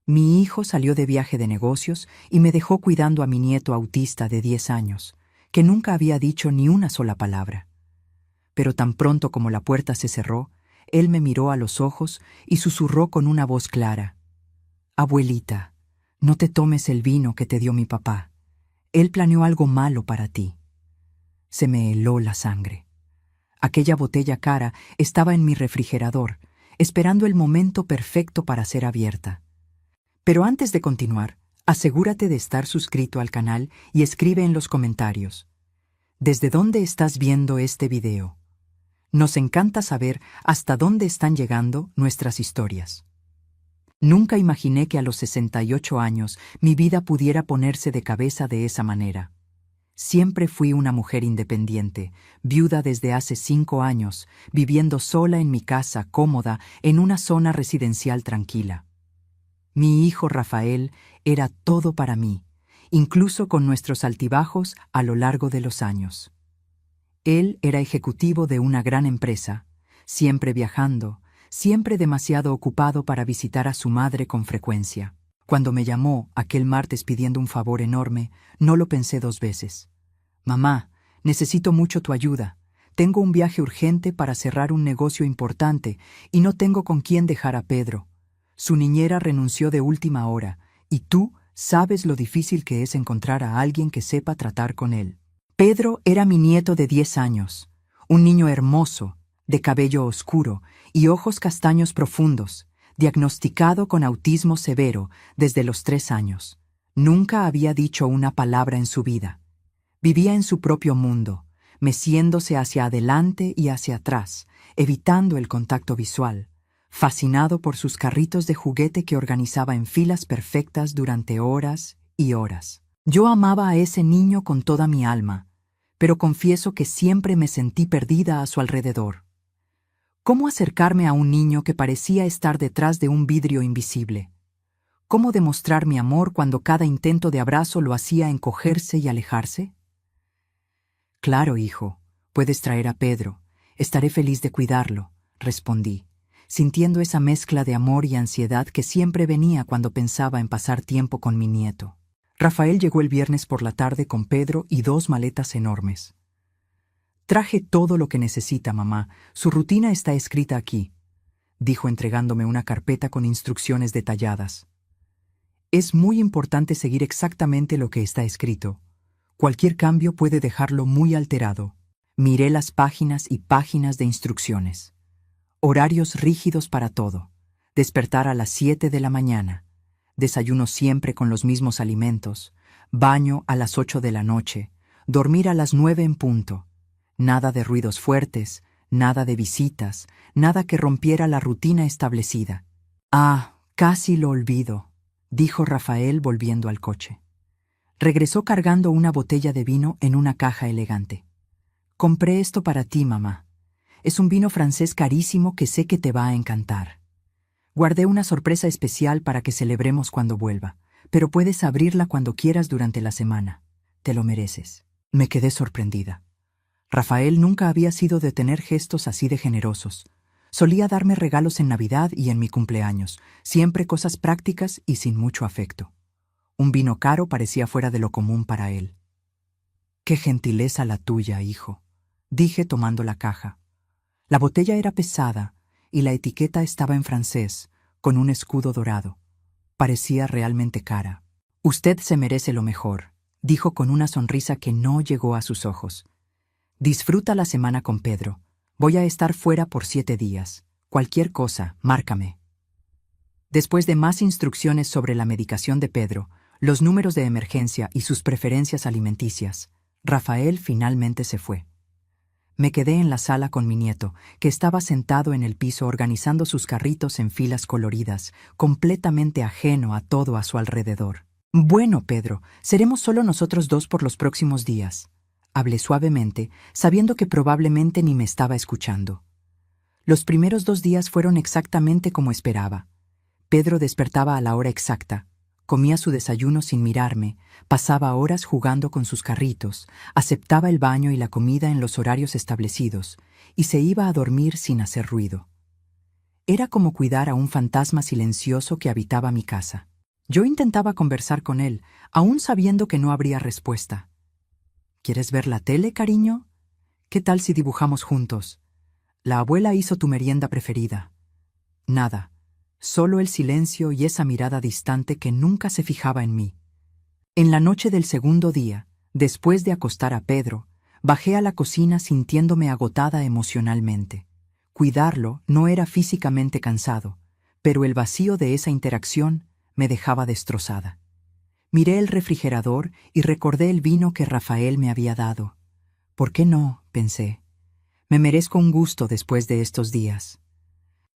Mi hijo salió de viaje de negocios y me dejó cuidando a mi nieto autista de 10 años, que nunca había dicho ni una sola palabra. Pero tan pronto como la puerta se cerró, él me miró a los ojos y susurró con una voz clara: «Abuelita, no te tomes el vino que te dio mi papá. Él planeó algo malo para ti». Se me heló la sangre. Aquella botella cara estaba en mi refrigerador, esperando el momento perfecto para ser abierta. Pero antes de continuar, asegúrate de estar suscrito al canal y escribe en los comentarios: ¿desde dónde estás viendo este video? Nos encanta saber hasta dónde están llegando nuestras historias. Nunca imaginé que a los 68 años mi vida pudiera ponerse de cabeza de esa manera. Siempre fui una mujer independiente, viuda desde hace 5 años, viviendo sola en mi casa cómoda en una zona residencial tranquila. Mi hijo Rafael era todo para mí, incluso con nuestros altibajos a lo largo de los años. Él era ejecutivo de una gran empresa, siempre viajando, siempre demasiado ocupado para visitar a su madre con frecuencia. Cuando me llamó aquel martes pidiendo un favor enorme, no lo pensé 2 veces. «Mamá, necesito mucho tu ayuda. Tengo un viaje urgente para cerrar un negocio importante y no tengo con quién dejar a Pedro. Su niñera renunció de última hora y tú sabes lo difícil que es encontrar a alguien que sepa tratar con él». Pedro era mi nieto de 10 años, un niño hermoso, de cabello oscuro y ojos castaños profundos, diagnosticado con autismo severo desde los 3 años. Nunca había dicho una palabra en su vida. Vivía en su propio mundo, meciéndose hacia adelante y hacia atrás, evitando el contacto visual, fascinado por sus carritos de juguete que organizaba en filas perfectas durante horas y horas. Yo amaba a ese niño con toda mi alma, pero confieso que siempre me sentí perdida a su alrededor. ¿Cómo acercarme a un niño que parecía estar detrás de un vidrio invisible? ¿Cómo demostrar mi amor cuando cada intento de abrazo lo hacía encogerse y alejarse? «Claro, hijo, puedes traer a Pedro. Estaré feliz de cuidarlo», respondí, sintiendo esa mezcla de amor y ansiedad que siempre venía cuando pensaba en pasar tiempo con mi nieto. Rafael llegó el viernes por la tarde con Pedro y 2 maletas enormes. «Traje todo lo que necesita, mamá. Su rutina está escrita aquí», dijo entregándome una carpeta con instrucciones detalladas. Es muy importante seguir exactamente lo que está escrito. Cualquier cambio puede dejarlo muy alterado. Miré las páginas y páginas de instrucciones. Horarios rígidos para todo. Despertar a las 7 de la mañana. Desayuno siempre con los mismos alimentos. Baño a las 8 de la noche. Dormir a las 9 en punto. Nada de ruidos fuertes, nada de visitas, nada que rompiera la rutina establecida. «Ah, casi lo olvido», dijo Rafael volviendo al coche. Regresó cargando una botella de vino en una caja elegante. «Compré esto para ti, mamá. Es un vino francés carísimo que sé que te va a encantar. Guardé una sorpresa especial para que celebremos cuando vuelva, pero puedes abrirla cuando quieras durante la semana. Te lo mereces». Me quedé sorprendida. Rafael nunca había sido de tener gestos así de generosos. Solía darme regalos en Navidad y en mi cumpleaños, siempre cosas prácticas y sin mucho afecto. Un vino caro parecía fuera de lo común para él. «Qué gentileza la tuya, hijo», dije tomando la caja. La botella era pesada y la etiqueta estaba en francés, con un escudo dorado. Parecía realmente cara. «Usted se merece lo mejor», dijo con una sonrisa que no llegó a sus ojos. «Disfruta la semana con Pedro. Voy a estar fuera por 7 días. Cualquier cosa, márcame». Después de más instrucciones sobre la medicación de Pedro, los números de emergencia y sus preferencias alimenticias, Rafael finalmente se fue. Me quedé en la sala con mi nieto, que estaba sentado en el piso organizando sus carritos en filas coloridas, completamente ajeno a todo a su alrededor. «Bueno, Pedro, seremos solo nosotros 2 por los próximos días», hablé suavemente, sabiendo que probablemente ni me estaba escuchando. Los primeros 2 días fueron exactamente como esperaba. Pedro despertaba a la hora exacta. Comía su desayuno sin mirarme, pasaba horas jugando con sus carritos, aceptaba el baño y la comida en los horarios establecidos, y se iba a dormir sin hacer ruido. Era como cuidar a un fantasma silencioso que habitaba mi casa. Yo intentaba conversar con él, aún sabiendo que no habría respuesta. ¿Quieres ver la tele, cariño? ¿Qué tal si dibujamos juntos? La abuela hizo tu merienda preferida. Nada, solo el silencio y esa mirada distante que nunca se fijaba en mí. En la noche del segundo día, después de acostar a Pedro, bajé a la cocina sintiéndome agotada emocionalmente. Cuidarlo no era físicamente cansado, pero el vacío de esa interacción me dejaba destrozada. Miré el refrigerador y recordé el vino que Rafael me había dado. ¿Por qué no?, pensé. Me merezco un gusto después de estos días.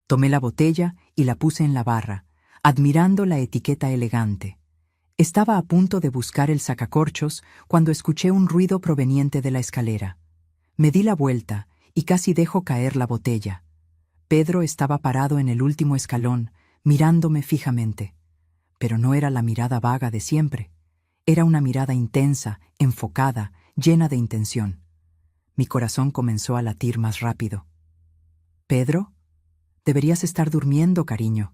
Tomé la botella y la puse en la barra, admirando la etiqueta elegante. Estaba a punto de buscar el sacacorchos cuando escuché un ruido proveniente de la escalera. Me di la vuelta y casi dejo caer la botella. Pedro estaba parado en el último escalón, mirándome fijamente. Pero no era la mirada vaga de siempre. Era una mirada intensa, enfocada, llena de intención. Mi corazón comenzó a latir más rápido. «¿Pedro? Deberías estar durmiendo, cariño»,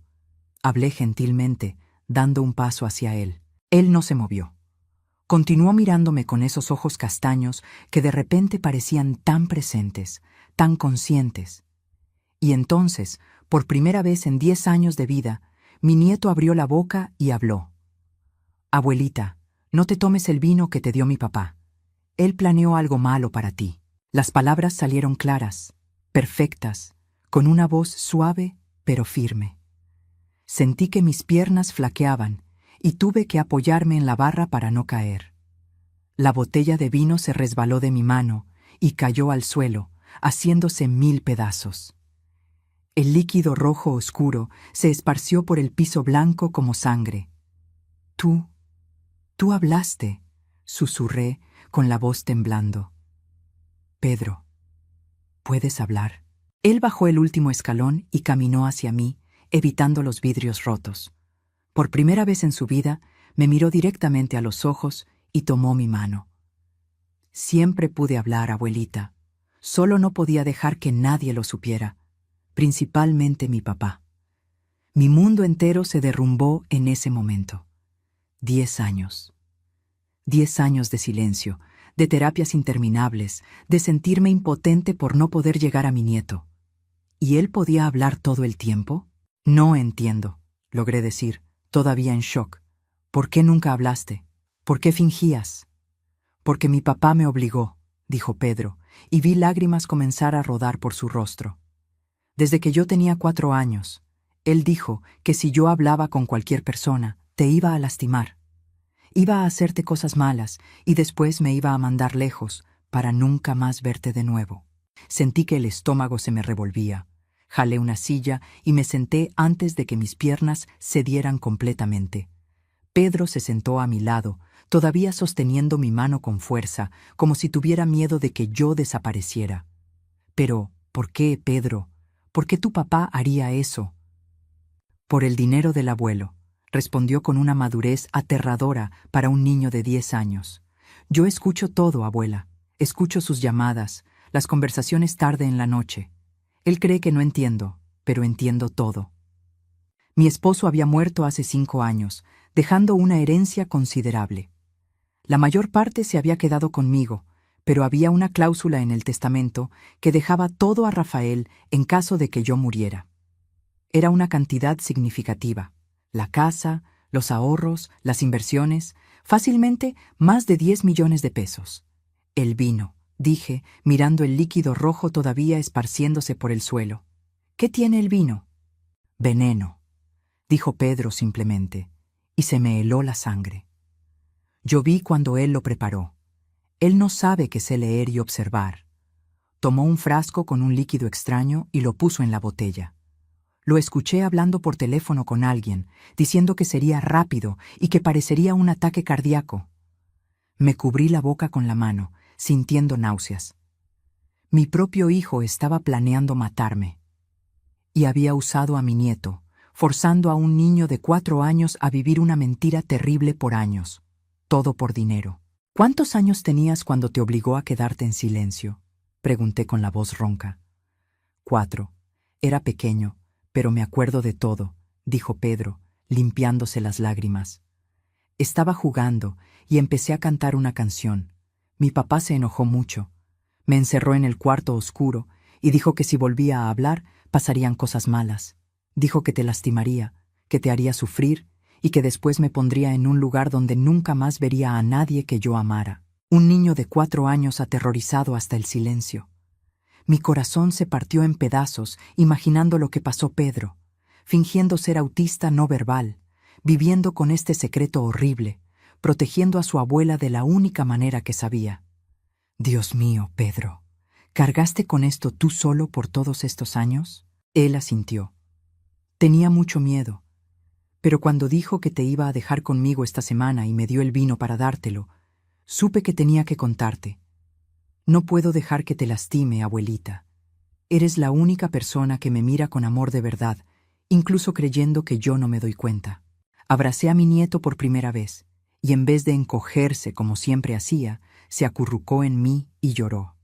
hablé gentilmente, dando un paso hacia él. Él no se movió. Continuó mirándome con esos ojos castaños que de repente parecían tan presentes, tan conscientes. Y entonces, por primera vez en 10 años de vida, mi nieto abrió la boca y habló. «Abuelita, no te tomes el vino que te dio mi papá. Él planeó algo malo para ti». Las palabras salieron claras, perfectas, con una voz suave pero firme. Sentí que mis piernas flaqueaban y tuve que apoyarme en la barra para no caer. La botella de vino se resbaló de mi mano y cayó al suelo, haciéndose 1000 pedazos. El líquido rojo oscuro se esparció por el piso blanco como sangre. Tú hablaste», susurré con la voz temblando. «Pedro, ¿puedes hablar?». Él bajó el último escalón y caminó hacia mí, evitando los vidrios rotos. Por primera vez en su vida, me miró directamente a los ojos y tomó mi mano. «Siempre pude hablar, abuelita. Solo no podía dejar que nadie lo supiera, principalmente mi papá». Mi mundo entero se derrumbó en ese momento. 10 años. 10 años de silencio, de terapias interminables, de sentirme impotente por no poder llegar a mi nieto. ¿Y él podía hablar todo el tiempo? «No entiendo», logré decir, todavía en shock. «¿Por qué nunca hablaste? ¿Por qué fingías?». «Porque mi papá me obligó», dijo Pedro, y vi lágrimas comenzar a rodar por su rostro. «Desde que yo tenía 4 años, él dijo que si yo hablaba con cualquier persona, te iba a lastimar. Iba a hacerte cosas malas y después me iba a mandar lejos para nunca más verte de nuevo». Sentí que el estómago se me revolvía. Jalé una silla y me senté antes de que mis piernas cedieran completamente. Pedro se sentó a mi lado, todavía sosteniendo mi mano con fuerza, como si tuviera miedo de que yo desapareciera. «Pero, ¿por qué, Pedro? ¿Por qué tu papá haría eso?». «Por el dinero del abuelo», respondió con una madurez aterradora para un niño de 10 años. «Yo escucho todo, abuela. Escucho sus llamadas, las conversaciones tarde en la noche. Él cree que no entiendo, pero entiendo todo». Mi esposo había muerto hace 5 años, dejando una herencia considerable. La mayor parte se había quedado conmigo, pero había una cláusula en el testamento que dejaba todo a Rafael en caso de que yo muriera. Era una cantidad significativa. La casa, los ahorros, las inversiones, fácilmente más de 10 millones de pesos. «El vino», dije, mirando el líquido rojo todavía esparciéndose por el suelo. «¿Qué tiene el vino?». «Veneno», dijo Pedro simplemente, y se me heló la sangre. Yo vi cuando él lo preparó. Él no sabe que sé leer y observar. Tomó un frasco con un líquido extraño y lo puso en la botella. Lo escuché hablando por teléfono con alguien, diciendo que sería rápido y que parecería un ataque cardíaco. Me cubrí la boca con la mano, sintiendo náuseas. Mi propio hijo estaba planeando matarme. Y había usado a mi nieto, forzando a un niño de 4 años a vivir una mentira terrible por años. Todo por dinero. «¿Cuántos años tenías cuando te obligó a quedarte en silencio?», pregunté con la voz ronca. 4. Era pequeño, pero me acuerdo de todo», dijo Pedro, limpiándose las lágrimas. Estaba jugando y empecé a cantar una canción. Mi papá se enojó mucho. Me encerró en el cuarto oscuro y dijo que si volvía a hablar pasarían cosas malas. Dijo que te lastimaría, que te haría sufrir y que después me pondría en un lugar donde nunca más vería a nadie que yo amara. Un niño de 4 años aterrorizado hasta el silencio. Mi corazón se partió en pedazos imaginando lo que pasó Pedro, fingiendo ser autista no verbal, viviendo con este secreto horrible, protegiendo a su abuela de la única manera que sabía. Dios mío, Pedro, ¿cargaste con esto tú solo por todos estos años? Él asintió. Tenía mucho miedo, pero cuando dijo que te iba a dejar conmigo esta semana y me dio el vino para dártelo, supe que tenía que contarte. No puedo dejar que te lastime, abuelita. Eres la única persona que me mira con amor de verdad, incluso creyendo que yo no me doy cuenta. Abracé a mi nieto por primera vez, y en vez de encogerse como siempre hacía, se acurrucó en mí y lloró.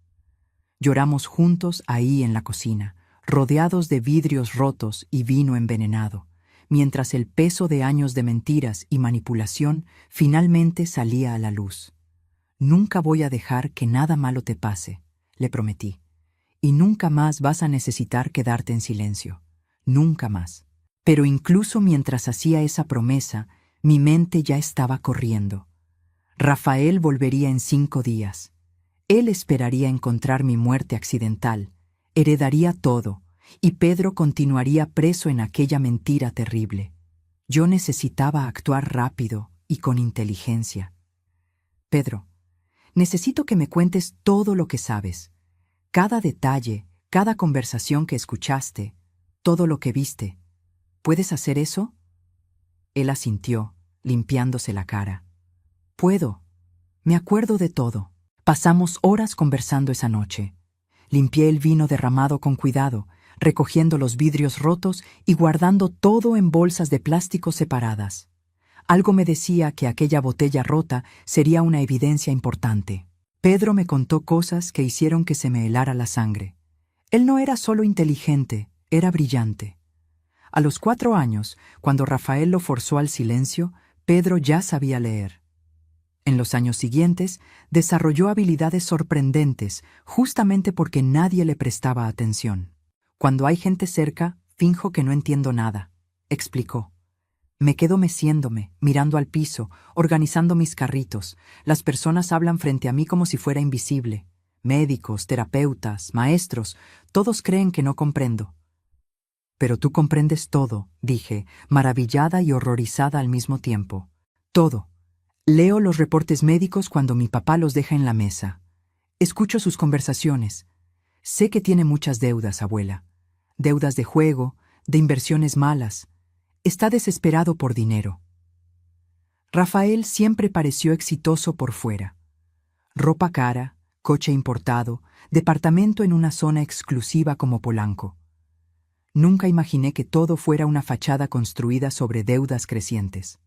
Lloramos juntos ahí en la cocina, rodeados de vidrios rotos y vino envenenado, mientras el peso de años de mentiras y manipulación finalmente salía a la luz. Nunca voy a dejar que nada malo te pase, le prometí, y nunca más vas a necesitar quedarte en silencio, nunca más. Pero incluso mientras hacía esa promesa, mi mente ya estaba corriendo. Rafael volvería en 5 días. Él esperaría encontrar mi muerte accidental, heredaría todo, y Pedro continuaría preso en aquella mentira terrible. Yo necesitaba actuar rápido y con inteligencia. Pedro, necesito que me cuentes todo lo que sabes, cada detalle, cada conversación que escuchaste, todo lo que viste. ¿Puedes hacer eso? Él asintió, limpiándose la cara. Puedo. Me acuerdo de todo. Pasamos horas conversando esa noche. Limpié el vino derramado con cuidado, recogiendo los vidrios rotos y guardando todo en bolsas de plástico separadas. Algo me decía que aquella botella rota sería una evidencia importante. Pedro me contó cosas que hicieron que se me helara la sangre. Él no era solo inteligente, era brillante. A los 4 años, cuando Rafael lo forzó al silencio, Pedro ya sabía leer. En los años siguientes, desarrolló habilidades sorprendentes, justamente porque nadie le prestaba atención. Cuando hay gente cerca, finjo que no entiendo nada, explicó. Me quedo meciéndome, mirando al piso, organizando mis carritos. Las personas hablan frente a mí como si fuera invisible. Médicos, terapeutas, maestros, todos creen que no comprendo. Pero tú comprendes todo, dije, maravillada y horrorizada al mismo tiempo. Todo. Leo los reportes médicos cuando mi papá los deja en la mesa. Escucho sus conversaciones. Sé que tiene muchas deudas, abuela. Deudas de juego, de inversiones malas. Está desesperado por dinero. Rafael siempre pareció exitoso por fuera. Ropa cara, coche importado, departamento en una zona exclusiva como Polanco. Nunca imaginé que todo fuera una fachada construida sobre deudas crecientes.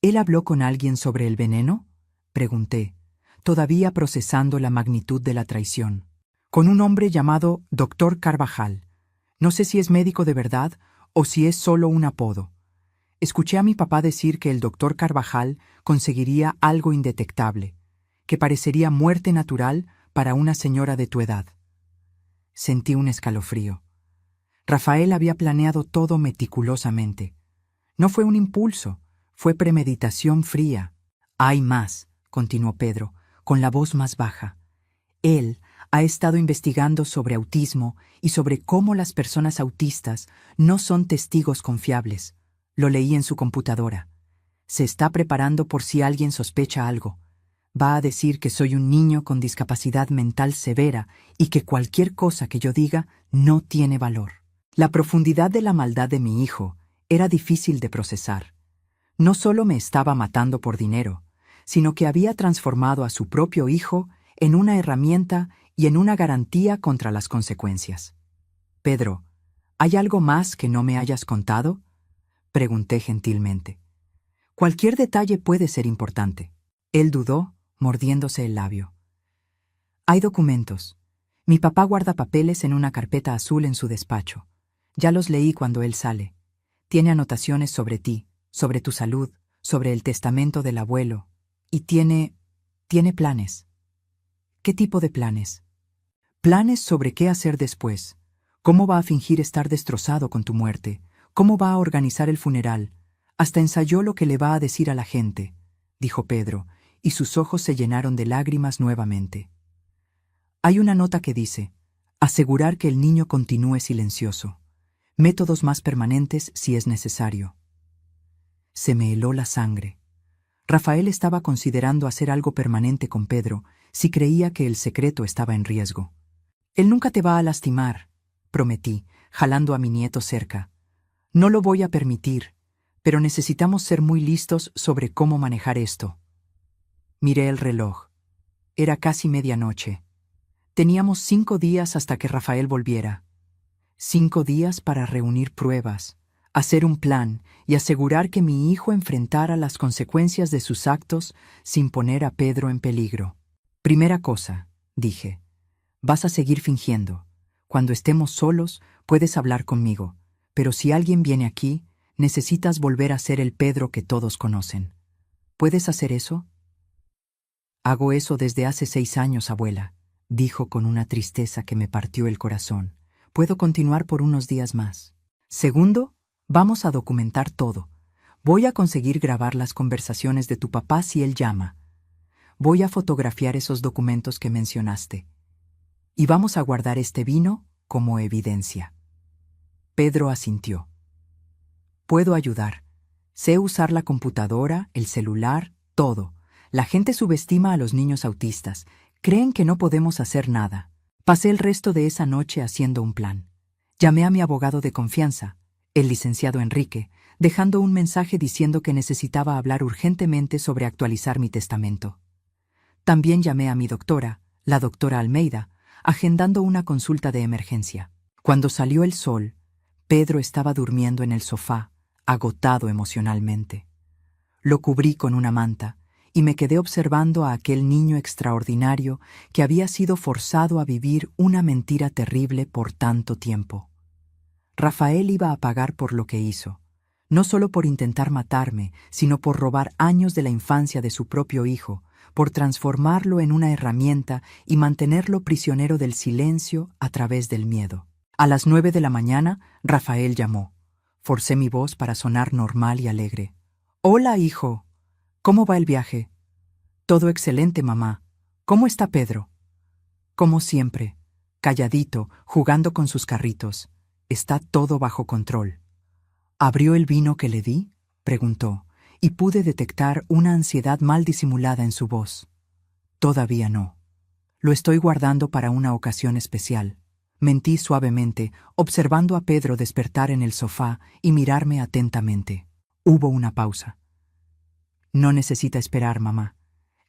¿Él habló con alguien sobre el veneno?, pregunté, todavía procesando la magnitud de la traición. Con un hombre llamado Dr. Carvajal. No sé si es médico de verdad o si es solo un apodo. Escuché a mi papá decir que el Dr. Carvajal conseguiría algo indetectable, que parecería muerte natural para una señora de tu edad. Sentí un escalofrío. Rafael había planeado todo meticulosamente. No fue un impulso, fue premeditación fría. Hay más, continuó Pedro, con la voz más baja. Él ha estado investigando sobre autismo y sobre cómo las personas autistas no son testigos confiables. Lo leí en su computadora. Se está preparando por si alguien sospecha algo. Va a decir que soy un niño con discapacidad mental severa y que cualquier cosa que yo diga no tiene valor. La profundidad de la maldad de mi hijo era difícil de procesar. No solo me estaba matando por dinero, sino que había transformado a su propio hijo en una herramienta y en una garantía contra las consecuencias. Pedro, ¿hay algo más que no me hayas contado?, pregunté gentilmente. Cualquier detalle puede ser importante. Él dudó, mordiéndose el labio. Hay documentos. Mi papá guarda papeles en una carpeta azul en su despacho. Ya los leí cuando él sale. Tiene anotaciones sobre ti, sobre tu salud, sobre el testamento del abuelo. Y tiene planes. ¿Qué tipo de planes? Planes sobre qué hacer después. Cómo va a fingir estar destrozado con tu muerte. Cómo va a organizar el funeral. Hasta ensayó lo que le va a decir a la gente, dijo Pedro, y sus ojos se llenaron de lágrimas nuevamente. Hay una nota que dice: asegurar que el niño continúe silencioso. Métodos más permanentes si es necesario. Se me heló la sangre. Rafael estaba considerando hacer algo permanente con Pedro si creía que el secreto estaba en riesgo. Él nunca te va a lastimar, prometí, jalando a mi nieto cerca. No lo voy a permitir, pero necesitamos ser muy listos sobre cómo manejar esto. Miré el reloj. Era casi medianoche. Teníamos 5 días hasta que Rafael volviera. 5 días para reunir pruebas, hacer un plan y asegurar que mi hijo enfrentara las consecuencias de sus actos sin poner a Pedro en peligro. Primera cosa, dije, vas a seguir fingiendo. Cuando estemos solos, puedes hablar conmigo, pero si alguien viene aquí, necesitas volver a ser el Pedro que todos conocen. ¿Puedes hacer eso? Hago eso desde hace 6 años, abuela, dijo con una tristeza que me partió el corazón. Puedo continuar por unos días más. Segundo, vamos a documentar todo. Voy a conseguir grabar las conversaciones de tu papá si él llama. Voy a fotografiar esos documentos que mencionaste. Y vamos a guardar este vino como evidencia. Pedro asintió. Puedo ayudar. Sé usar la computadora, el celular, todo. La gente subestima a los niños autistas. Creen que no podemos hacer nada. Pasé el resto de esa noche haciendo un plan. Llamé a mi abogado de confianza, el licenciado Enrique, dejando un mensaje diciendo que necesitaba hablar urgentemente sobre actualizar mi testamento. También llamé a mi doctora, la doctora Almeida, agendando una consulta de emergencia. Cuando salió el sol, Pedro estaba durmiendo en el sofá, agotado emocionalmente. Lo cubrí con una manta y me quedé observando a aquel niño extraordinario que había sido forzado a vivir una mentira terrible por tanto tiempo. Rafael iba a pagar por lo que hizo, no solo por intentar matarme, sino por robar años de la infancia de su propio hijo, por transformarlo en una herramienta y mantenerlo prisionero del silencio a través del miedo. A las 9 de la mañana, Rafael llamó. Forcé mi voz para sonar normal y alegre. «Hola, hijo. ¿Cómo va el viaje?» «Todo excelente, mamá. ¿Cómo está Pedro?» «Como siempre, calladito, jugando con sus carritos. Está todo bajo control». «¿Abrió el vino que le di?», preguntó, y pude detectar una ansiedad mal disimulada en su voz. «Todavía no. Lo estoy guardando para una ocasión especial». Mentí suavemente, observando a Pedro despertar en el sofá y mirarme atentamente. Hubo una pausa. «No necesita esperar, mamá.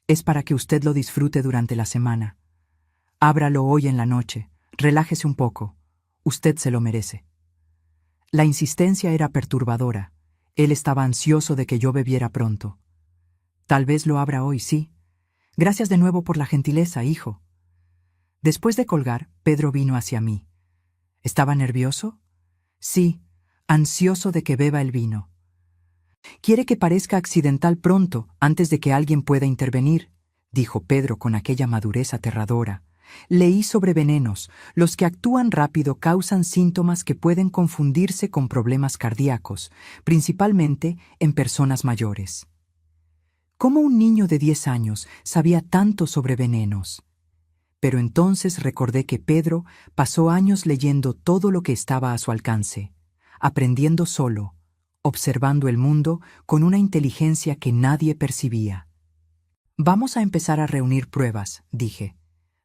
Es para que usted lo disfrute durante la semana. Ábralo hoy en la noche. Relájese un poco. Usted se lo merece». La insistencia era perturbadora. Él estaba ansioso de que yo bebiera pronto. «Tal vez lo abra hoy, sí. Gracias de nuevo por la gentileza, hijo». Después de colgar, Pedro vino hacia mí. ¿Estaba nervioso? Sí, ansioso de que beba el vino. «Quiere que parezca accidental pronto, antes de que alguien pueda intervenir», dijo Pedro con aquella madurez aterradora. «Leí sobre venenos. Los que actúan rápido causan síntomas que pueden confundirse con problemas cardíacos, principalmente en personas mayores». ¿Cómo un niño de 10 años sabía tanto sobre venenos? Pero entonces recordé que Pedro pasó años leyendo todo lo que estaba a su alcance, aprendiendo solo, observando el mundo con una inteligencia que nadie percibía. «Vamos a empezar a reunir pruebas», dije.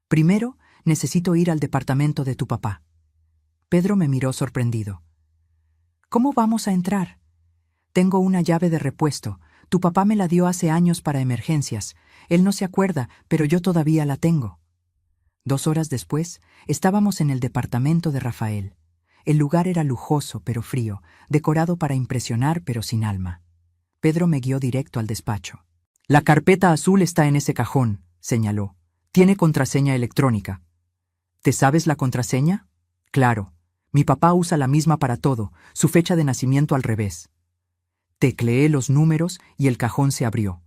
«Primero, necesito ir al departamento de tu papá». Pedro me miró sorprendido. «¿Cómo vamos a entrar?» «Tengo una llave de repuesto. Tu papá me la dio hace años para emergencias. Él no se acuerda, pero yo todavía la tengo». 2 horas después, estábamos en el departamento de Rafael. El lugar era lujoso pero frío, decorado para impresionar pero sin alma. Pedro me guió directo al despacho. «La carpeta azul está en ese cajón», señaló. «Tiene contraseña electrónica». «¿Te sabes la contraseña?» «Claro. Mi papá usa la misma para todo, su fecha de nacimiento al revés. Tecleé los números y el cajón se abrió.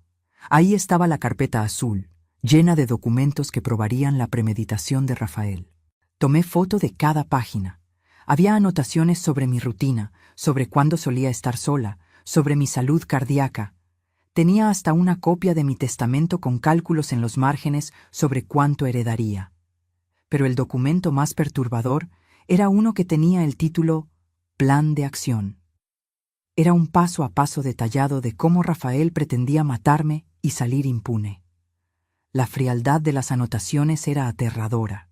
Ahí estaba la carpeta azul, llena de documentos que probarían la premeditación de Rafael. Tomé foto de cada página. Había anotaciones sobre mi rutina, sobre cuándo solía estar sola, sobre mi salud cardíaca. Tenía hasta una copia de mi testamento con cálculos en los márgenes sobre cuánto heredaría. Pero el documento más perturbador era uno que tenía el título Plan de Acción. Era un paso a paso detallado de cómo Rafael pretendía matarme y salir impune. La frialdad de las anotaciones era aterradora.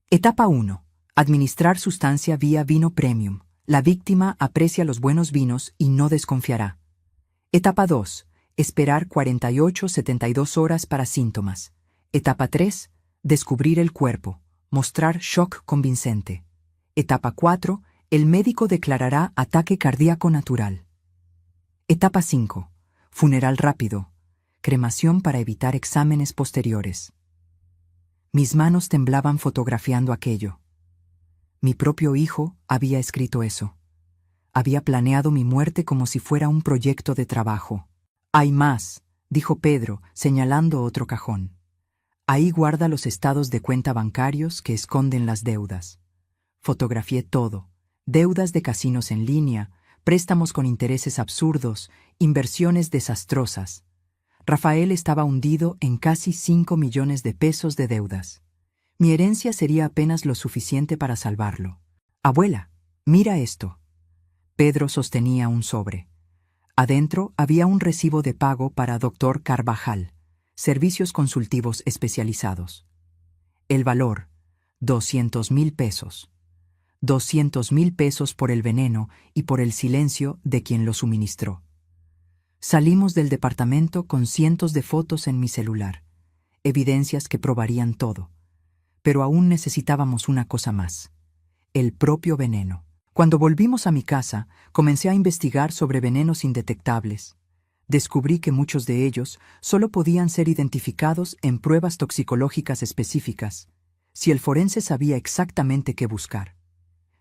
Etapa 1. Administrar sustancia vía vino premium. La víctima aprecia los buenos vinos y no desconfiará. Etapa 2. Esperar 48-72 horas para síntomas. Etapa 3. Descubrir el cuerpo. Mostrar shock convincente. Etapa 4. El médico declarará ataque cardíaco natural. Etapa 5. Funeral rápido. Cremación para evitar exámenes posteriores. Mis manos temblaban fotografiando aquello. Mi propio hijo había escrito eso. Había planeado mi muerte como si fuera un proyecto de trabajo. «Hay más», dijo Pedro, señalando otro cajón. «Ahí guarda los estados de cuenta bancarios que esconden las deudas». Fotografié todo. Deudas de casinos en línea, préstamos con intereses absurdos, inversiones desastrosas. Rafael estaba hundido en casi 5 millones de pesos de deudas. Mi herencia sería apenas lo suficiente para salvarlo. «Abuela, mira esto». Pedro sostenía un sobre. Adentro había un recibo de pago para Dr. Carvajal, servicios consultivos especializados. El valor, 200,000 pesos. 200,000 pesos por el veneno y por el silencio de quien lo suministró. Salimos del departamento con cientos de fotos en mi celular, evidencias que probarían todo. Pero aún necesitábamos una cosa más: el propio veneno. Cuando volvimos a mi casa, comencé a investigar sobre venenos indetectables. Descubrí que muchos de ellos solo podían ser identificados en pruebas toxicológicas específicas, si el forense sabía exactamente qué buscar.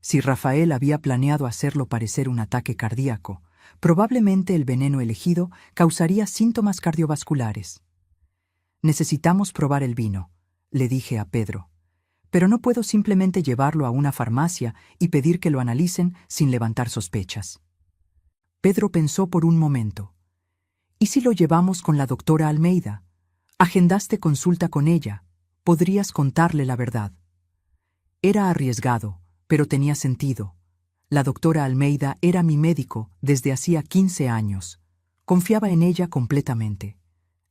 Si Rafael había planeado hacerlo parecer un ataque cardíaco, probablemente el veneno elegido causaría síntomas cardiovasculares. «Necesitamos probar el vino», le dije a Pedro. «Pero no puedo simplemente llevarlo a una farmacia y pedir que lo analicen sin levantar sospechas». Pedro pensó por un momento. «¿Y si lo llevamos con la doctora Almeida? Agendaste consulta con ella. Podrías contarle la verdad». Era arriesgado, pero tenía sentido. La doctora Almeida era mi médico desde hacía 15 años. Confiaba en ella completamente.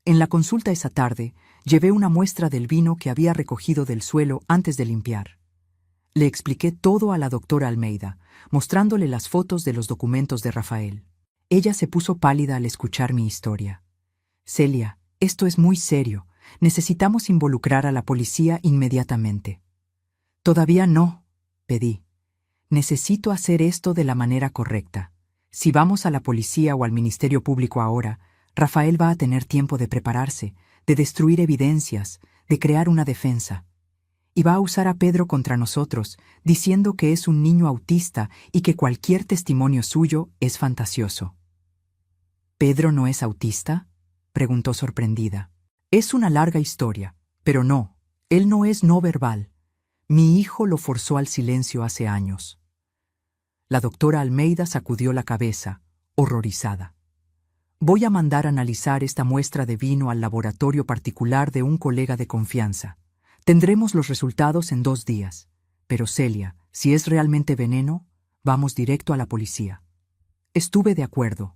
En la consulta esa tarde, llevé una muestra del vino que había recogido del suelo antes de limpiar. Le expliqué todo a la doctora Almeida, mostrándole las fotos de los documentos de Rafael. Ella se puso pálida al escuchar mi historia. «Celia, esto es muy serio. Necesitamos involucrar a la policía inmediatamente». «Todavía no», pedí. «Necesito hacer esto de la manera correcta. Si vamos a la policía o al Ministerio Público ahora, Rafael va a tener tiempo de prepararse, de destruir evidencias, de crear una defensa. Y va a usar a Pedro contra nosotros, diciendo que es un niño autista y que cualquier testimonio suyo es fantasioso». «¿Pedro no es autista?», preguntó sorprendida. «Es una larga historia, pero no, él no es no verbal. Mi hijo lo forzó al silencio hace años». La doctora Almeida sacudió la cabeza, horrorizada. «Voy a mandar analizar esta muestra de vino al laboratorio particular de un colega de confianza. Tendremos los resultados en 2 días. Pero Celia, si es realmente veneno, vamos directo a la policía». Estuve de acuerdo.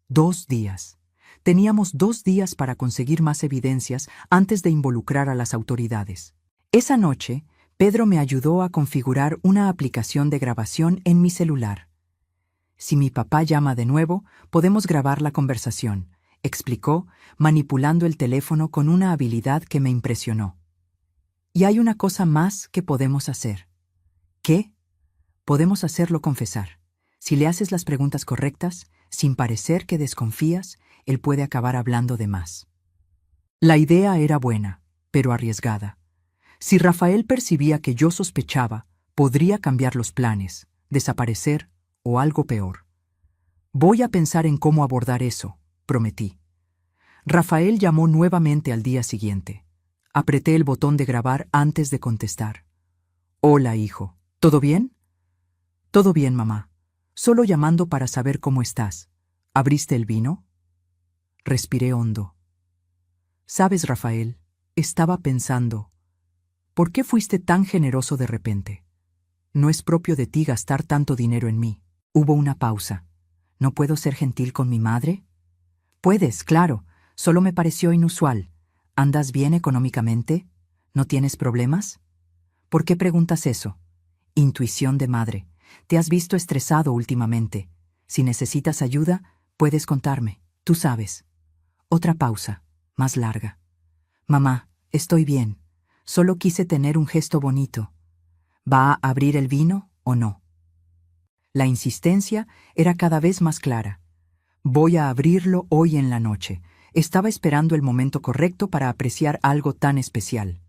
2 días. Teníamos 2 días para conseguir más evidencias antes de involucrar a las autoridades. Esa noche, Pedro me ayudó a configurar una aplicación de grabación en mi celular. «Si mi papá llama de nuevo, podemos grabar la conversación», explicó, manipulando el teléfono con una habilidad que me impresionó. «Y hay una cosa más que podemos hacer». «¿Qué?» «Podemos hacerlo confesar. Si le haces las preguntas correctas, sin parecer que desconfías, él puede acabar hablando de más». La idea era buena, pero arriesgada. Si Rafael percibía que yo sospechaba, Podría cambiar los planes, desaparecer o algo peor. Voy a pensar en cómo abordar eso, prometí. Rafael llamó nuevamente al día siguiente. Apreté el botón de grabar antes de contestar. Hola, hijo. ¿Todo bien? Todo bien, mamá. Solo llamando para saber cómo estás. ¿Abriste el vino? Respiré hondo. Sabes, Rafael, estaba pensando, ¿por qué fuiste tan generoso de repente? No es propio de ti gastar tanto dinero en mí. Hubo una pausa. ¿No puedo ser gentil con mi madre? Puedes, claro. Solo me pareció inusual. ¿Andas bien económicamente? ¿No tienes problemas? ¿Por qué preguntas eso? Intuición de madre. Te has visto estresado últimamente. Si necesitas ayuda, puedes contarme. Tú sabes. Otra pausa, más larga. Mamá, estoy bien. Solo quise tener un gesto bonito. ¿Va a abrir el vino o no? La insistencia era cada vez más clara. Voy a abrirlo hoy en la noche. Estaba esperando el momento correcto para apreciar algo tan especial.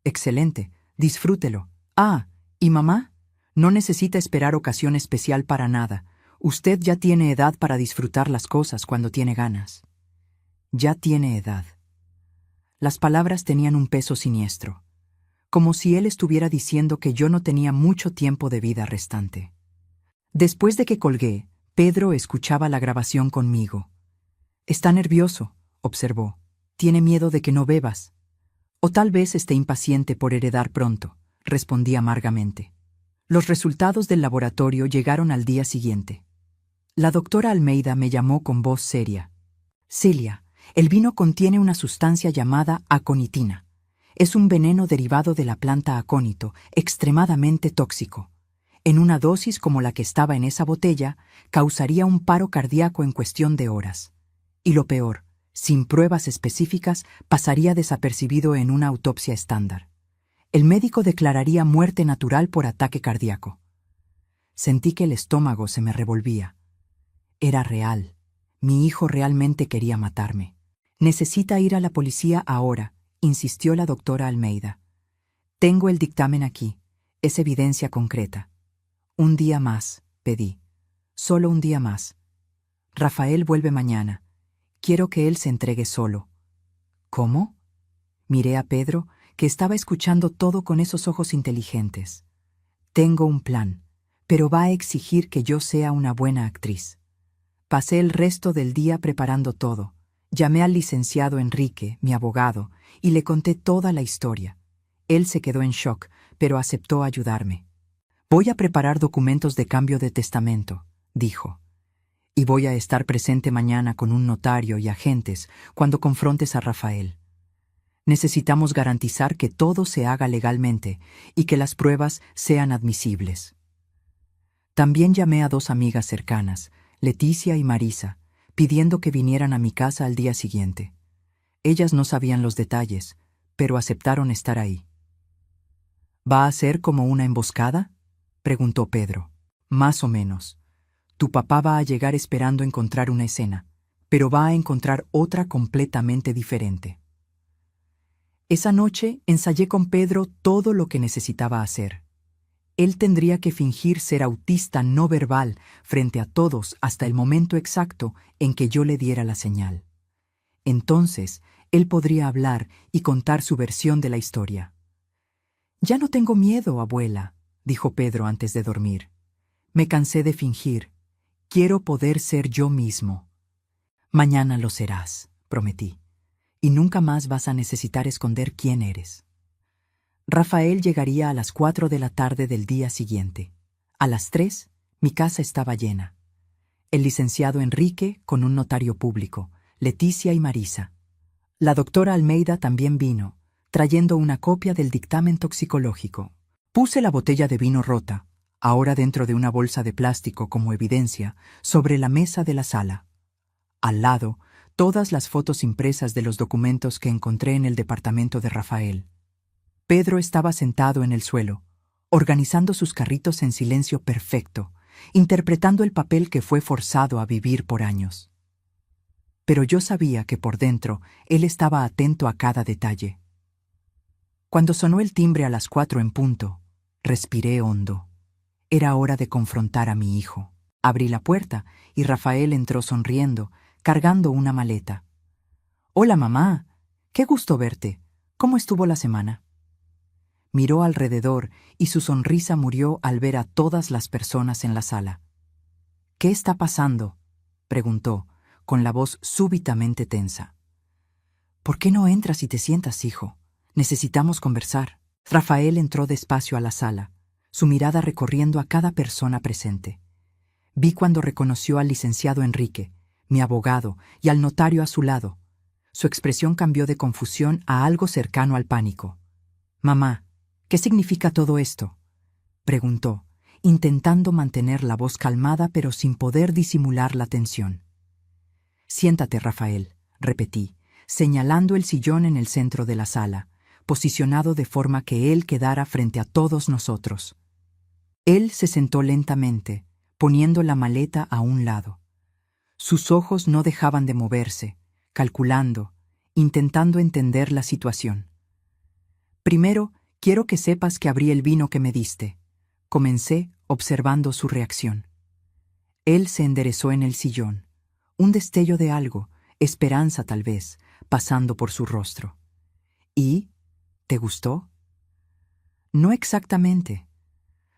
Excelente, disfrútelo. Ah, ¿y mamá? No necesita esperar ocasión especial para nada. Usted ya tiene edad para disfrutar las cosas cuando tiene ganas. Ya tiene edad. Las palabras tenían un peso siniestro, como si él estuviera diciendo que yo no tenía mucho tiempo de vida restante. Después de que colgué, Pedro escuchaba la grabación conmigo. Está nervioso, observó. Tiene miedo de que no bebas. O tal vez esté impaciente por heredar pronto, respondí amargamente. Los resultados del laboratorio llegaron al día siguiente. La doctora Almeida me llamó con voz seria. Celia, el vino contiene una sustancia llamada aconitina. Es un veneno derivado de la planta acónito, extremadamente tóxico. En una dosis como la que estaba en esa botella, causaría un paro cardíaco en cuestión de horas. Y lo peor, sin pruebas específicas, pasaría desapercibido en una autopsia estándar. El médico declararía muerte natural por ataque cardíaco. Sentí que el estómago se me revolvía. Era real. Mi hijo realmente quería matarme. Necesita ir a la policía ahora, insistió la doctora Almeida. Tengo el dictamen aquí. Es evidencia concreta. Un día más, pedí. Solo un día más. Rafael vuelve mañana. Quiero que él se entregue solo. ¿Cómo? Miré a Pedro, que estaba escuchando todo con esos ojos inteligentes. Tengo un plan, pero va a exigir que yo sea una buena actriz. Pasé el resto del día preparando todo. Llamé al licenciado Enrique, mi abogado, y le conté toda la historia. Él se quedó en shock, pero aceptó ayudarme. Voy a preparar documentos de cambio de testamento, dijo. Y voy a estar presente mañana con un notario y agentes cuando confrontes a Rafael. Necesitamos garantizar que todo se haga legalmente y que las pruebas sean admisibles. También llamé a 2 amigas cercanas, Leticia y Marisa, pidiendo que vinieran a mi casa al día siguiente. Ellas no sabían los detalles, pero aceptaron estar ahí. ¿Va a ser como una emboscada?, preguntó Pedro. Más o menos. Tu papá va a llegar esperando encontrar una escena, pero va a encontrar otra completamente diferente. Esa noche ensayé con Pedro todo lo que necesitaba hacer. Él tendría que fingir ser autista no verbal frente a todos hasta el momento exacto en que yo le diera la señal. Entonces, él podría hablar y contar su versión de la historia. Ya no tengo miedo, abuela, dijo Pedro antes de dormir. Me cansé de fingir. Quiero poder ser yo mismo. Mañana lo serás, prometí, y nunca más vas a necesitar esconder quién eres. Rafael llegaría a las 4 de la tarde del día siguiente. A las 3, mi casa estaba llena. El licenciado Enrique con un notario público, Leticia y Marisa. La doctora Almeida también vino, trayendo una copia del dictamen toxicológico. Puse la botella de vino rota, ahora dentro de una bolsa de plástico como evidencia, sobre la mesa de la sala. Al lado, todas las fotos impresas de los documentos que encontré en el departamento de Rafael. Pedro estaba sentado en el suelo, organizando sus carritos en silencio perfecto, interpretando el papel que fue forzado a vivir por años. Pero yo sabía que por dentro él estaba atento a cada detalle. Cuando sonó el timbre a las 4 en punto, Respiré hondo. Era hora de confrontar a mi hijo. Abrí la puerta y Rafael entró sonriendo, cargando una maleta. «Hola, mamá. Qué gusto verte. ¿Cómo estuvo la semana?» Miró alrededor y su sonrisa murió al ver a todas las personas en la sala. «¿Qué está pasando?», preguntó, con la voz súbitamente tensa. «¿Por qué no entras y te sientas, hijo? Necesitamos conversar». Rafael entró despacio a la sala, su mirada recorriendo a cada persona presente. Vi cuando reconoció al licenciado Enrique, mi abogado, y al notario a su lado. Su expresión cambió de confusión a algo cercano al pánico. «Mamá, ¿qué significa todo esto?», preguntó, intentando mantener la voz calmada pero sin poder disimular la tensión. «Siéntate, Rafael», repetí, señalando el sillón en el centro de la sala, posicionado de forma que él quedara frente a todos nosotros. Él se sentó lentamente, poniendo la maleta a un lado. Sus ojos no dejaban de moverse, calculando, intentando entender la situación. «Primero, quiero que sepas que abrí el vino que me diste», comencé observando su reacción. Él se enderezó en el sillón, un destello de algo, esperanza tal vez, pasando por su rostro. «¿Y? ¿Te gustó?» «No exactamente.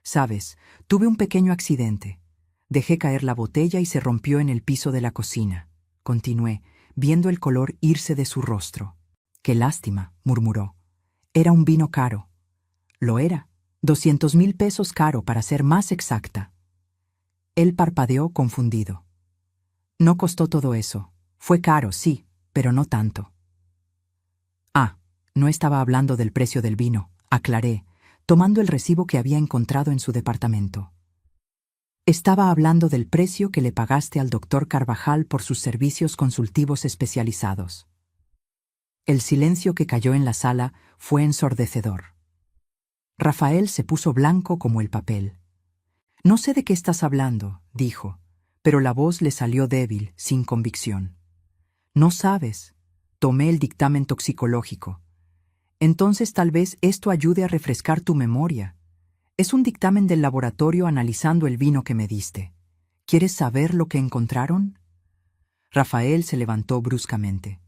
Sabes, tuve un pequeño accidente. Dejé caer la botella y se rompió en el piso de la cocina», continué, viendo el color irse de su rostro. «Qué lástima», murmuró. «Era un vino caro». «Lo era. 200,000 pesos caro, para ser más exacta». Él parpadeó confundido. «No costó todo eso. Fue caro, sí, pero no tanto». «Ah, no estaba hablando del precio del vino», aclaré, tomando el recibo que había encontrado en su departamento. «Estaba hablando del precio que le pagaste al doctor Carvajal por sus servicios consultivos especializados». El silencio que cayó en la sala fue ensordecedor. Rafael se puso blanco como el papel. «No sé de qué estás hablando», dijo, pero la voz le salió débil, sin convicción. «No sabes. Tomé el dictamen toxicológico. Entonces tal vez esto ayude a refrescar tu memoria. Es un dictamen del laboratorio analizando el vino que me diste. ¿Quieres saber lo que encontraron?» Rafael se levantó bruscamente.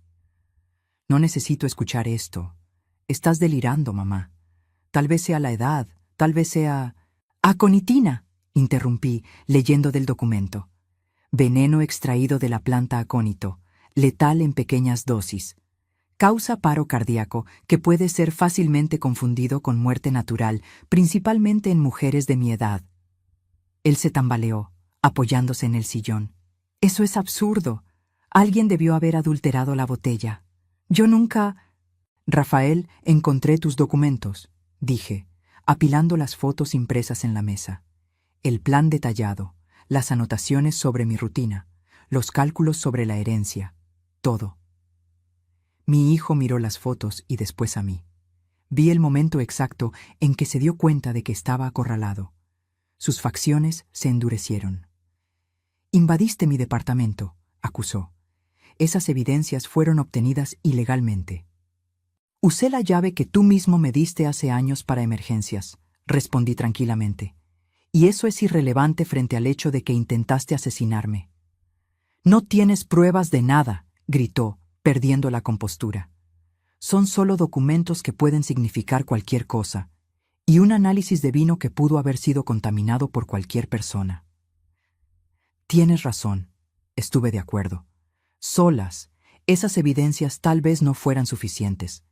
«No necesito escuchar esto. Estás delirando, mamá. Tal vez sea la edad, tal vez sea...» «Aconitina», interrumpí, leyendo del documento. «Veneno extraído de la planta acónito, letal en pequeñas dosis. Causa paro cardíaco que puede ser fácilmente confundido con muerte natural, principalmente en mujeres de mi edad». Él se tambaleó, apoyándose en el sillón. «Eso es absurdo. Alguien debió haber adulterado la botella. Yo nunca...» «Rafael, encontré tus documentos», dije, apilando las fotos impresas en la mesa. El plan detallado, las anotaciones sobre mi rutina, los cálculos sobre la herencia, todo. Mi hijo miró las fotos y después a mí. Vi el momento exacto en que se dio cuenta de que estaba acorralado. Sus facciones se endurecieron. «Invadiste mi departamento», acusó. «Esas evidencias fueron obtenidas ilegalmente». «Usé la llave que tú mismo me diste hace años para emergencias», respondí tranquilamente. «Y eso es irrelevante frente al hecho de que intentaste asesinarme». «No tienes pruebas de nada», gritó, perdiendo la compostura. «Son solo documentos que pueden significar cualquier cosa, y un análisis de vino que pudo haber sido contaminado por cualquier persona». «Tienes razón», estuve de acuerdo. «Solas, esas evidencias tal vez no fueran suficientes,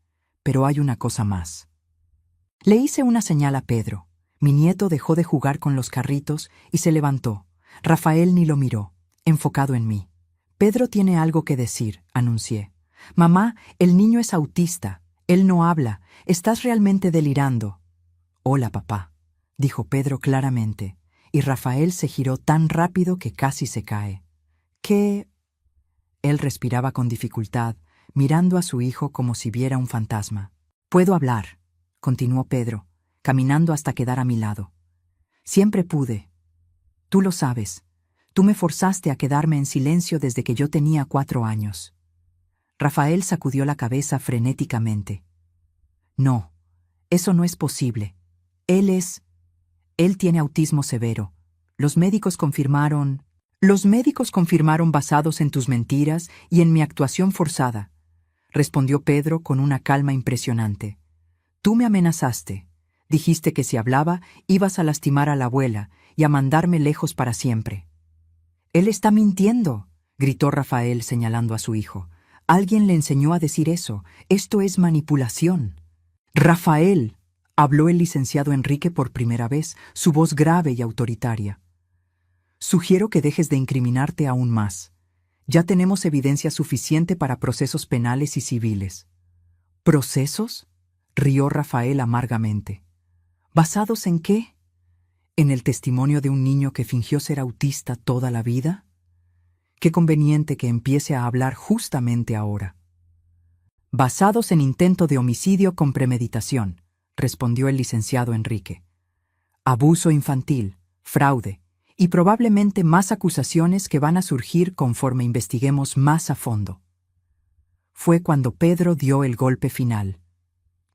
pero hay una cosa más». Le hice una señal a Pedro. Mi nieto dejó de jugar con los carritos y se levantó. Rafael ni lo miró, enfocado en mí. «Pedro tiene algo que decir», anuncié. «Mamá, el niño es autista. Él no habla. Estás realmente delirando». «Hola, papá», dijo Pedro claramente, y Rafael se giró tan rápido que casi se cae. «¿Qué...?» Él respiraba con dificultad, mirando a su hijo como si viera un fantasma. «Puedo hablar», continuó Pedro, caminando hasta quedar a mi lado. «Siempre pude. Tú lo sabes. Tú me forzaste a quedarme en silencio desde que yo tenía 4 años». Rafael sacudió la cabeza frenéticamente. «No, eso no es posible. Él es...» Él tiene autismo severo. Los médicos confirmaron... Los médicos confirmaron basados en tus mentiras y en mi actuación forzada, respondió Pedro con una calma impresionante. Tú me amenazaste. Dijiste que si hablaba, ibas a lastimar a la abuela y a mandarme lejos para siempre. Él está mintiendo, gritó Rafael señalando a su hijo. Alguien le enseñó a decir eso. Esto es manipulación. Rafael, habló el licenciado Enrique por primera vez, su voz grave y autoritaria. Sugiero que dejes de incriminarte aún más. Ya tenemos evidencia suficiente para procesos penales y civiles. ¿Procesos?, rió Rafael amargamente. ¿Basados en qué? ¿En el testimonio de un niño que fingió ser autista toda la vida? Qué conveniente que empiece a hablar justamente ahora. Basados en intento de homicidio con premeditación, respondió el licenciado Enrique. Abuso infantil, fraude, y probablemente más acusaciones que van a surgir conforme investiguemos más a fondo. Fue cuando Pedro dio el golpe final.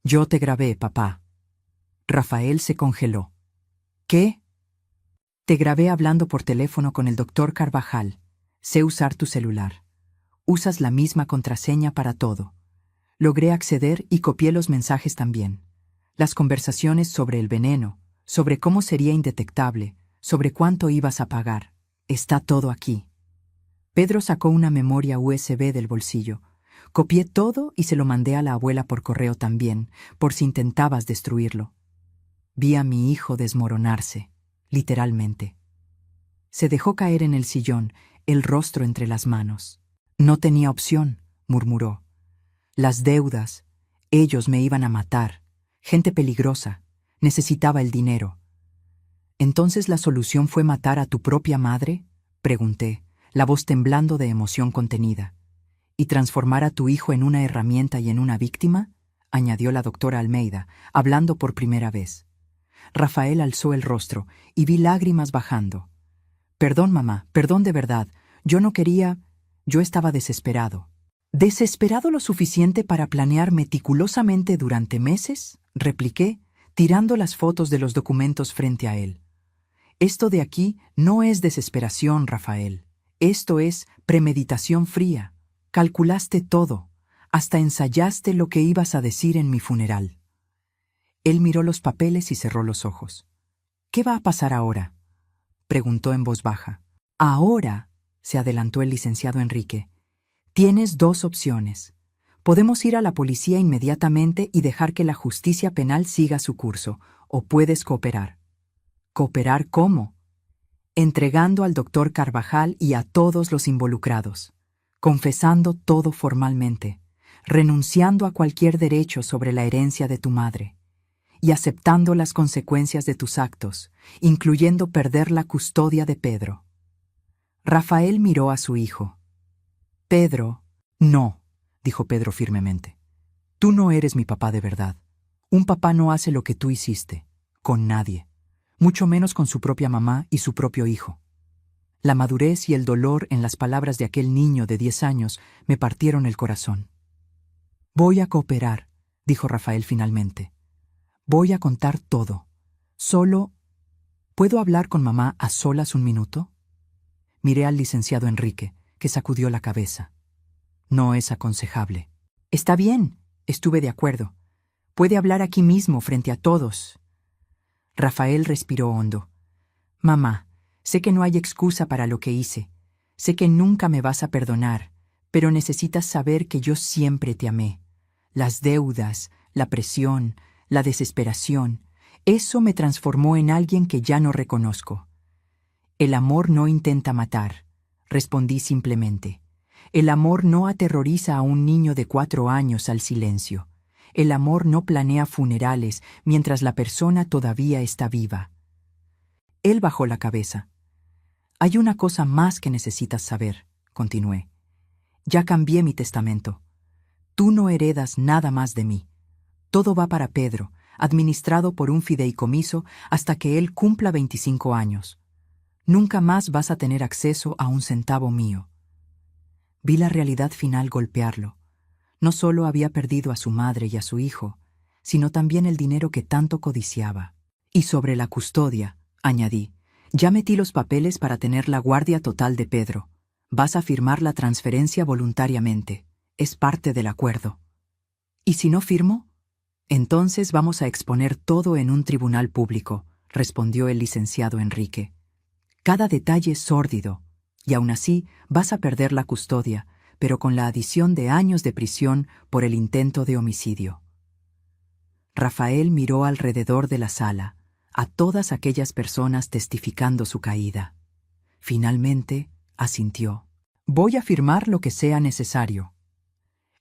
Yo te grabé, papá. Rafael se congeló. ¿Qué? Te grabé hablando por teléfono con el doctor Carvajal. Sé usar tu celular. Usas la misma contraseña para todo. Logré acceder y copié los mensajes también. Las conversaciones sobre el veneno, sobre cómo sería indetectable, sobre cuánto ibas a pagar. Está todo aquí. Pedro sacó una memoria USB del bolsillo. Copié todo y se lo mandé a la abuela por correo también, por si intentabas destruirlo. Vi a mi hijo desmoronarse, literalmente. Se dejó caer en el sillón, el rostro entre las manos. No tenía opción, murmuró. Las deudas, ellos me iban a matar. Gente peligrosa, necesitaba el dinero. ¿Entonces la solución fue matar a tu propia madre?, pregunté, la voz temblando de emoción contenida. ¿Y transformar a tu hijo en una herramienta y en una víctima?, añadió la doctora Almeida, hablando por primera vez. Rafael alzó el rostro y vi lágrimas bajando. Perdón, mamá, perdón de verdad. Yo no quería... Yo estaba desesperado. ¿Desesperado lo suficiente para planear meticulosamente durante meses?, repliqué, tirando las fotos de los documentos frente a él. Esto de aquí no es desesperación, Rafael. Esto es premeditación fría. Calculaste todo. Hasta ensayaste lo que ibas a decir en mi funeral. Él miró los papeles y cerró los ojos. ¿Qué va a pasar ahora?, preguntó en voz baja. Ahora, se adelantó el licenciado Enrique, tienes dos opciones. Podemos ir a la policía inmediatamente y dejar que la justicia penal siga su curso, o puedes cooperar. ¿Cooperar cómo? Entregando al doctor Carvajal y a todos los involucrados, confesando todo formalmente, renunciando a cualquier derecho sobre la herencia de tu madre, y aceptando las consecuencias de tus actos, incluyendo perder la custodia de Pedro. Rafael miró a su hijo. Pedro, no, dijo Pedro firmemente. Tú no eres mi papá de verdad. Un papá no hace lo que tú hiciste, con nadie, mucho menos con su propia mamá y su propio hijo. La madurez y el dolor en las palabras de aquel niño de 10 años me partieron el corazón. Voy a cooperar, dijo Rafael finalmente. Voy a contar todo. Solo... ¿Puedo hablar con mamá a solas un minuto? Miré al licenciado Enrique, que sacudió la cabeza. No es aconsejable. Está bien, estuve de acuerdo. Puede hablar aquí mismo frente a todos. Rafael respiró hondo. Mamá, sé que no hay excusa para lo que hice. Sé que nunca me vas a perdonar, pero necesitas saber que yo siempre te amé. Las deudas, la presión, la desesperación, eso me transformó en alguien que ya no reconozco. El amor no intenta matar, respondí simplemente. El amor no aterroriza a un niño de 4 años al silencio. El amor no planea funerales mientras la persona todavía está viva. Él bajó la cabeza. Hay una cosa más que necesitas saber, continué. Ya cambié mi testamento. Tú no heredas nada más de mí. Todo va para Pedro, administrado por un fideicomiso hasta que él cumpla 25 años. Nunca más vas a tener acceso a un centavo mío. Vi la realidad final golpearlo. No solo había perdido a su madre y a su hijo, sino también el dinero que tanto codiciaba. Y sobre la custodia, añadí, ya metí los papeles para tener la guardia total de Pedro. Vas a firmar la transferencia voluntariamente. Es parte del acuerdo. ¿Y si no firmo? Entonces vamos a exponer todo en un tribunal público, respondió el licenciado Enrique. Cada detalle es sórdido, y aún así vas a perder la custodia, pero con la adición de años de prisión por el intento de homicidio. Rafael miró alrededor de la sala, a todas aquellas personas testificando su caída. Finalmente, asintió. Voy a firmar lo que sea necesario.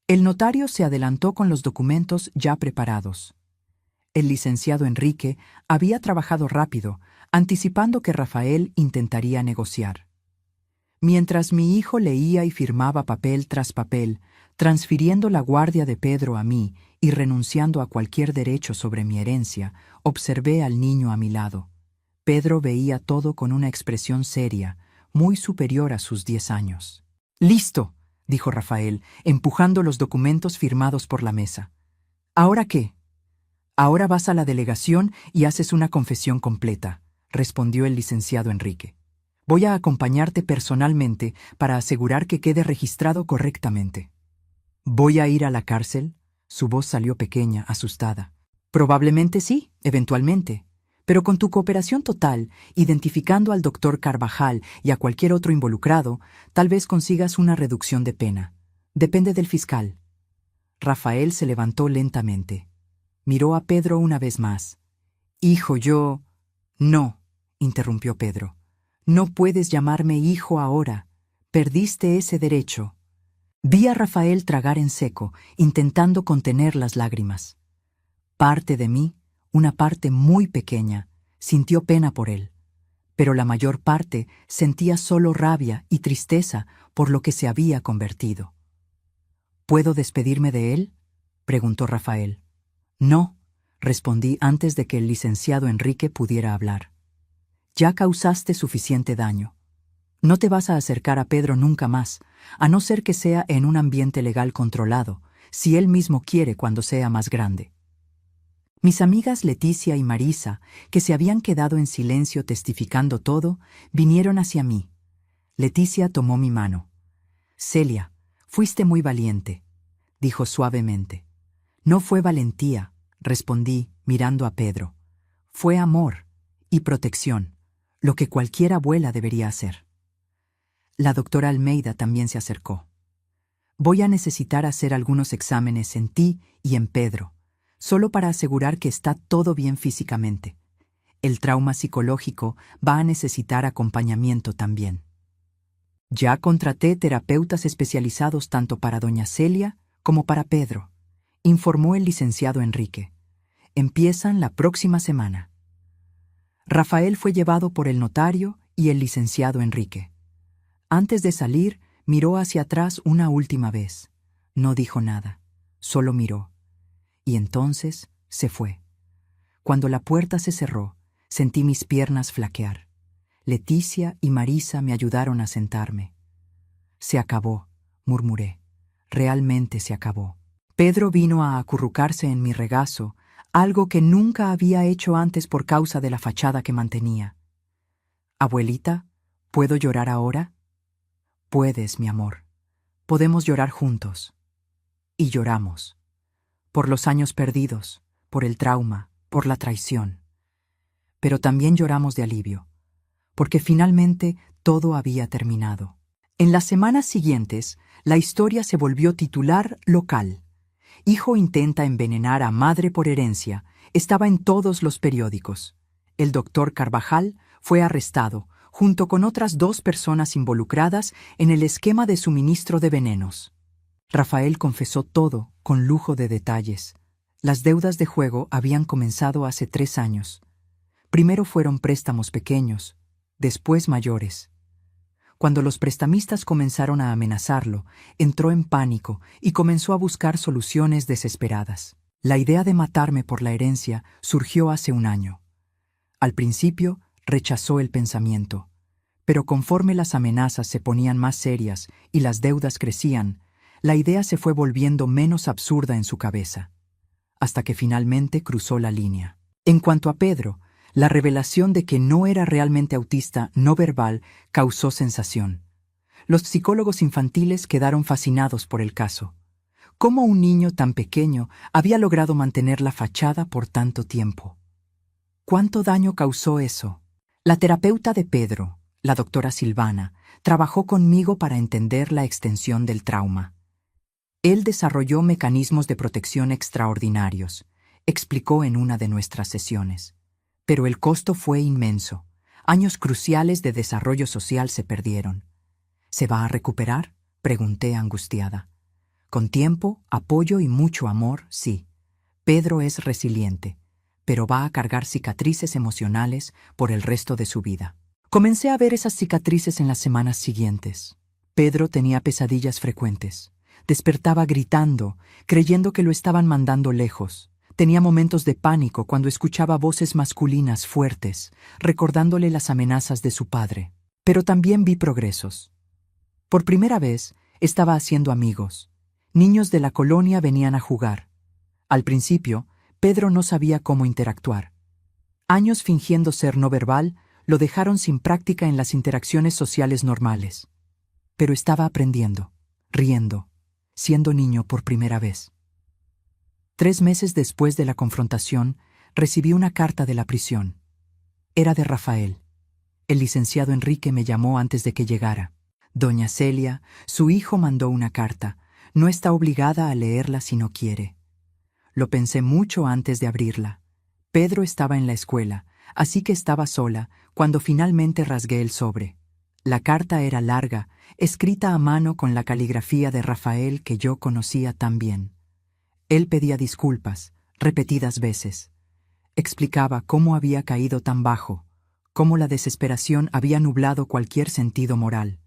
El notario se adelantó con los documentos ya preparados. El licenciado Enrique había trabajado rápido, anticipando que Rafael intentaría negociar. Mientras mi hijo leía y firmaba papel tras papel, transfiriendo la guardia de Pedro a mí y renunciando a cualquier derecho sobre mi herencia, observé al niño a mi lado. Pedro veía todo con una expresión seria, muy superior a sus 10 años. «Listo», dijo Rafael, empujando los documentos firmados por la mesa. «¿Ahora qué?» «Ahora vas a la delegación y haces una confesión completa», respondió el licenciado Enrique. «Voy a acompañarte personalmente para asegurar que quede registrado correctamente». «¿Voy a ir a la cárcel?» Su voz salió pequeña, asustada. «Probablemente sí, eventualmente. Pero con tu cooperación total, identificando al doctor Carvajal y a cualquier otro involucrado, tal vez consigas una reducción de pena. Depende del fiscal». Rafael se levantó lentamente. Miró a Pedro una vez más. «Hijo, yo...» «No», interrumpió Pedro. «No puedes llamarme hijo ahora. Perdiste ese derecho». Vi a Rafael tragar en seco, intentando contener las lágrimas. Parte de mí, una parte muy pequeña, sintió pena por él, pero la mayor parte sentía solo rabia y tristeza por lo que se había convertido. «¿Puedo despedirme de él?», preguntó Rafael. «No», respondí antes de que el licenciado Enrique pudiera hablar. «Ya causaste suficiente daño. No te vas a acercar a Pedro nunca más, a no ser que sea en un ambiente legal controlado, si él mismo quiere cuando sea más grande». Mis amigas Leticia y Marisa, que se habían quedado en silencio testificando todo, vinieron hacia mí. Leticia tomó mi mano. «Celia, fuiste muy valiente», dijo suavemente. «No fue valentía», respondí, mirando a Pedro. «Fue amor y protección, lo que cualquier abuela debería hacer». La doctora Almeida también se acercó. «Voy a necesitar hacer algunos exámenes en ti y en Pedro, solo para asegurar que está todo bien físicamente. El trauma psicológico va a necesitar acompañamiento también». «Ya contraté terapeutas especializados tanto para doña Celia como para Pedro», informó el licenciado Enrique. «Empiezan la próxima semana». Rafael fue llevado por el notario y el licenciado Enrique. Antes de salir, miró hacia atrás una última vez. No dijo nada, solo miró. Y entonces se fue. Cuando la puerta se cerró, sentí mis piernas flaquear. Leticia y Marisa me ayudaron a sentarme. «Se acabó», murmuré. «Realmente se acabó». Pedro vino a acurrucarse en mi regazo, algo que nunca había hecho antes por causa de la fachada que mantenía. «Abuelita, ¿puedo llorar ahora?» «Puedes, mi amor. Podemos llorar juntos». Y lloramos. Por los años perdidos, por el trauma, por la traición. Pero también lloramos de alivio, porque finalmente todo había terminado. En las semanas siguientes, la historia se volvió titular local. «Hijo intenta envenenar a madre por herencia» estaba en todos los periódicos. El doctor Carvajal fue arrestado, junto con otras 2 personas involucradas en el esquema de suministro de venenos. Rafael confesó todo, con lujo de detalles. Las deudas de juego habían comenzado hace 3 años. Primero fueron préstamos pequeños, después mayores. Cuando los prestamistas comenzaron a amenazarlo, entró en pánico y comenzó a buscar soluciones desesperadas. La idea de matarme por la herencia surgió hace 1 año. Al principio, rechazó el pensamiento, pero conforme las amenazas se ponían más serias y las deudas crecían, la idea se fue volviendo menos absurda en su cabeza, hasta que finalmente cruzó la línea. En cuanto a Pedro, La revelación de que no era realmente autista no verbal causó sensación. Los psicólogos infantiles quedaron fascinados por el caso. ¿Cómo un niño tan pequeño había logrado mantener la fachada por tanto tiempo? ¿Cuánto daño causó eso? La terapeuta de Pedro, la doctora Silvana, trabajó conmigo para entender la extensión del trauma. Él desarrolló mecanismos de protección extraordinarios, explicó en una de nuestras sesiones. Pero el costo fue inmenso. Años cruciales de desarrollo social se perdieron. ¿Se va a recuperar?, pregunté angustiada. Con tiempo, apoyo y mucho amor, sí. Pedro es resiliente, pero va a cargar cicatrices emocionales por el resto de su vida. Comencé a ver esas cicatrices en las semanas siguientes. Pedro tenía pesadillas frecuentes. Despertaba gritando, creyendo que lo estaban mandando lejos. Tenía momentos de pánico cuando escuchaba voces masculinas fuertes, recordándole las amenazas de su padre. Pero también vi progresos. Por primera vez, estaba haciendo amigos. Niños de la colonia venían a jugar. Al principio, Pedro no sabía cómo interactuar. Años fingiendo ser no verbal lo dejaron sin práctica en las interacciones sociales normales. Pero estaba aprendiendo, riendo, siendo niño por primera vez. 3 meses después de la confrontación, recibí una carta de la prisión. Era de Rafael. El licenciado Enrique me llamó antes de que llegara. Doña Celia, su hijo, mandó una carta. No está obligada a leerla si no quiere. Lo pensé mucho antes de abrirla. Pedro estaba en la escuela, así que estaba sola cuando finalmente rasgué el sobre. La carta era larga, escrita a mano con la caligrafía de Rafael que yo conocía tan bien. Él pedía disculpas, repetidas veces. Explicaba cómo había caído tan bajo, cómo la desesperación había nublado cualquier sentido moral.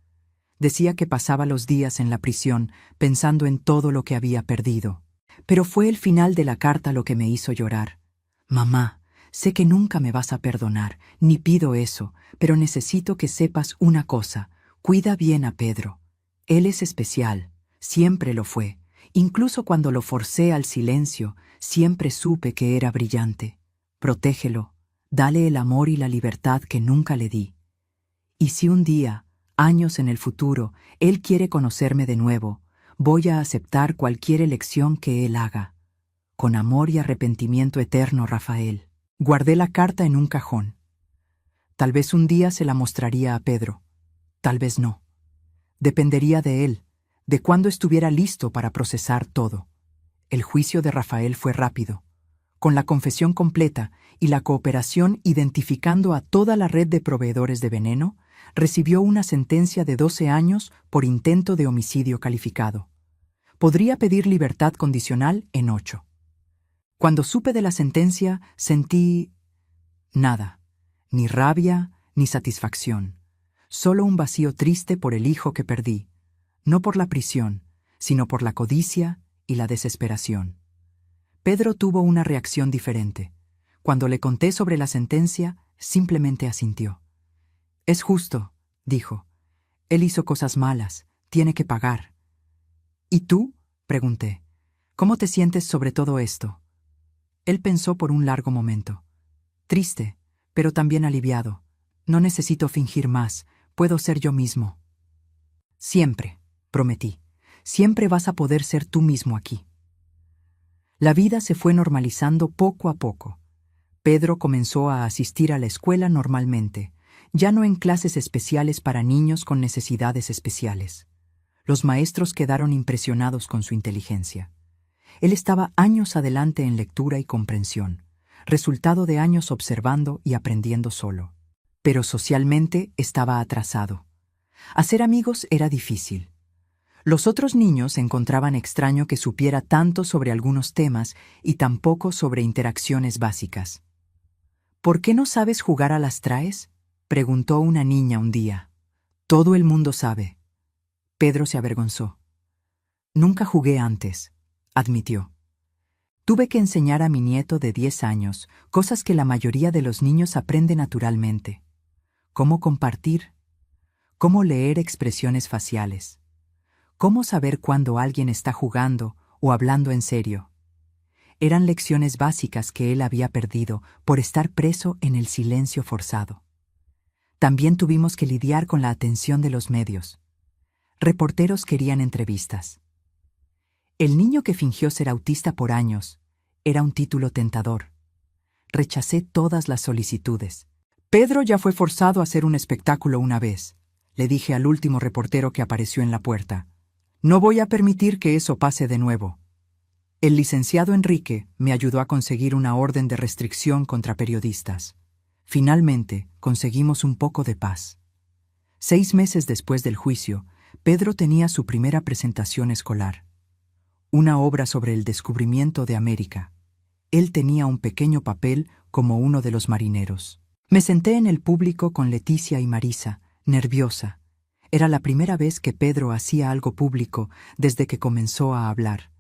Decía que pasaba los días en la prisión pensando en todo lo que había perdido. Pero fue el final de la carta lo que me hizo llorar. Mamá, sé que nunca me vas a perdonar, ni pido eso, pero necesito que sepas una cosa. Cuida bien a Pedro. Él es especial, siempre lo fue. Incluso cuando lo forcé al silencio, siempre supe que era brillante. Protégelo, dale el amor y la libertad que nunca le di. Y si un día, años en el futuro, él quiere conocerme de nuevo, voy a aceptar cualquier elección que él haga. Con amor y arrepentimiento eterno, Rafael. Guardé la carta en un cajón. Tal vez un día se la mostraría a Pedro. Tal vez no. Dependería de él, de cuándo estuviera listo para procesar todo. El juicio de Rafael fue rápido. Con la confesión completa y la cooperación identificando a toda la red de proveedores de veneno, recibió una sentencia de 12 años por intento de homicidio calificado. Podría pedir libertad condicional en 8. Cuando supe de la sentencia, sentí nada, ni rabia ni satisfacción, solo un vacío triste por el hijo que perdí, no por la prisión, sino por la codicia y la desesperación. Pedro tuvo una reacción diferente. Cuando le conté sobre la sentencia, simplemente asintió. «Es justo», dijo. «Él hizo cosas malas, tiene que pagar». «¿Y tú?», pregunté. «¿Cómo te sientes sobre todo esto?». Él pensó por un largo momento. «Triste, pero también aliviado. No necesito fingir más, puedo ser yo mismo». «Siempre», prometí. «Siempre vas a poder ser tú mismo aquí». La vida se fue normalizando poco a poco. Pedro comenzó a asistir a la escuela normalmente, ya no en clases especiales para niños con necesidades especiales. Los maestros quedaron impresionados con su inteligencia. Él estaba años adelante en lectura y comprensión, resultado de años observando y aprendiendo solo. Pero socialmente estaba atrasado. Hacer amigos era difícil. Los otros niños encontraban extraño que supiera tanto sobre algunos temas y tan poco sobre interacciones básicas. «¿Por qué no sabes jugar a las traes?», preguntó una niña un día. «Todo el mundo sabe». Pedro se avergonzó. «Nunca jugué antes», admitió. «Tuve que enseñar a mi nieto de 10 años cosas que la mayoría de los niños aprenden naturalmente. Cómo compartir, cómo leer expresiones faciales, cómo saber cuándo alguien está jugando o hablando en serio. Eran lecciones básicas que él había perdido por estar preso en el silencio forzado. También tuvimos que lidiar con la atención de los medios. Reporteros querían entrevistas. El niño que fingió ser autista por años era un título tentador. Rechacé todas las solicitudes. Pedro ya fue forzado a hacer un espectáculo una vez, le dije al último reportero que apareció en la puerta. No voy a permitir que eso pase de nuevo. El licenciado Enrique me ayudó a conseguir una orden de restricción contra periodistas. Finalmente, conseguimos un poco de paz. 6 meses después del juicio, Pedro tenía su primera presentación escolar. Una obra sobre el descubrimiento de América. Él tenía un pequeño papel como uno de los marineros. Me senté en el público con Leticia y Marisa, nerviosa. Era la primera vez que Pedro hacía algo público desde que comenzó a hablar.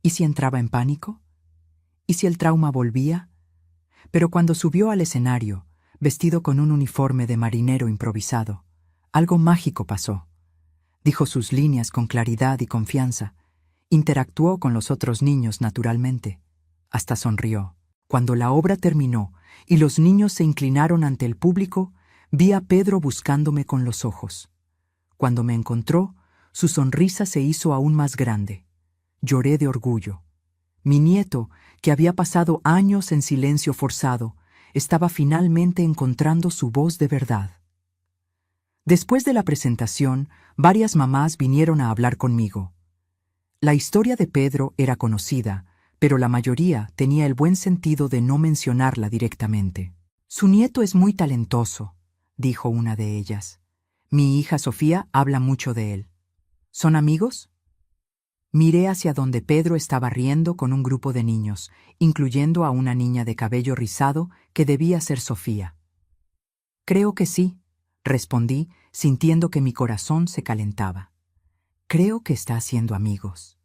¿Y si entraba en pánico? ¿Y si el trauma volvía? Pero cuando subió al escenario, vestido con un uniforme de marinero improvisado, algo mágico pasó. Dijo sus líneas con claridad y confianza. Interactuó con los otros niños naturalmente. Hasta sonrió. Cuando la obra terminó y los niños se inclinaron ante el público, vi a Pedro buscándome con los ojos. Cuando me encontró, su sonrisa se hizo aún más grande. Lloré de orgullo. Mi nieto, que había pasado años en silencio forzado, estaba finalmente encontrando su voz de verdad. Después de la presentación, varias mamás vinieron a hablar conmigo. La historia de Pedro era conocida, pero la mayoría tenía el buen sentido de no mencionarla directamente. Su nieto es muy talentoso, dijo una de ellas. Mi hija Sofía habla mucho de él. ¿Son amigos? Miré hacia donde Pedro estaba riendo con un grupo de niños, incluyendo a una niña de cabello rizado que debía ser Sofía. Creo que sí, respondí, sintiendo que mi corazón se calentaba. Creo que está haciendo amigos.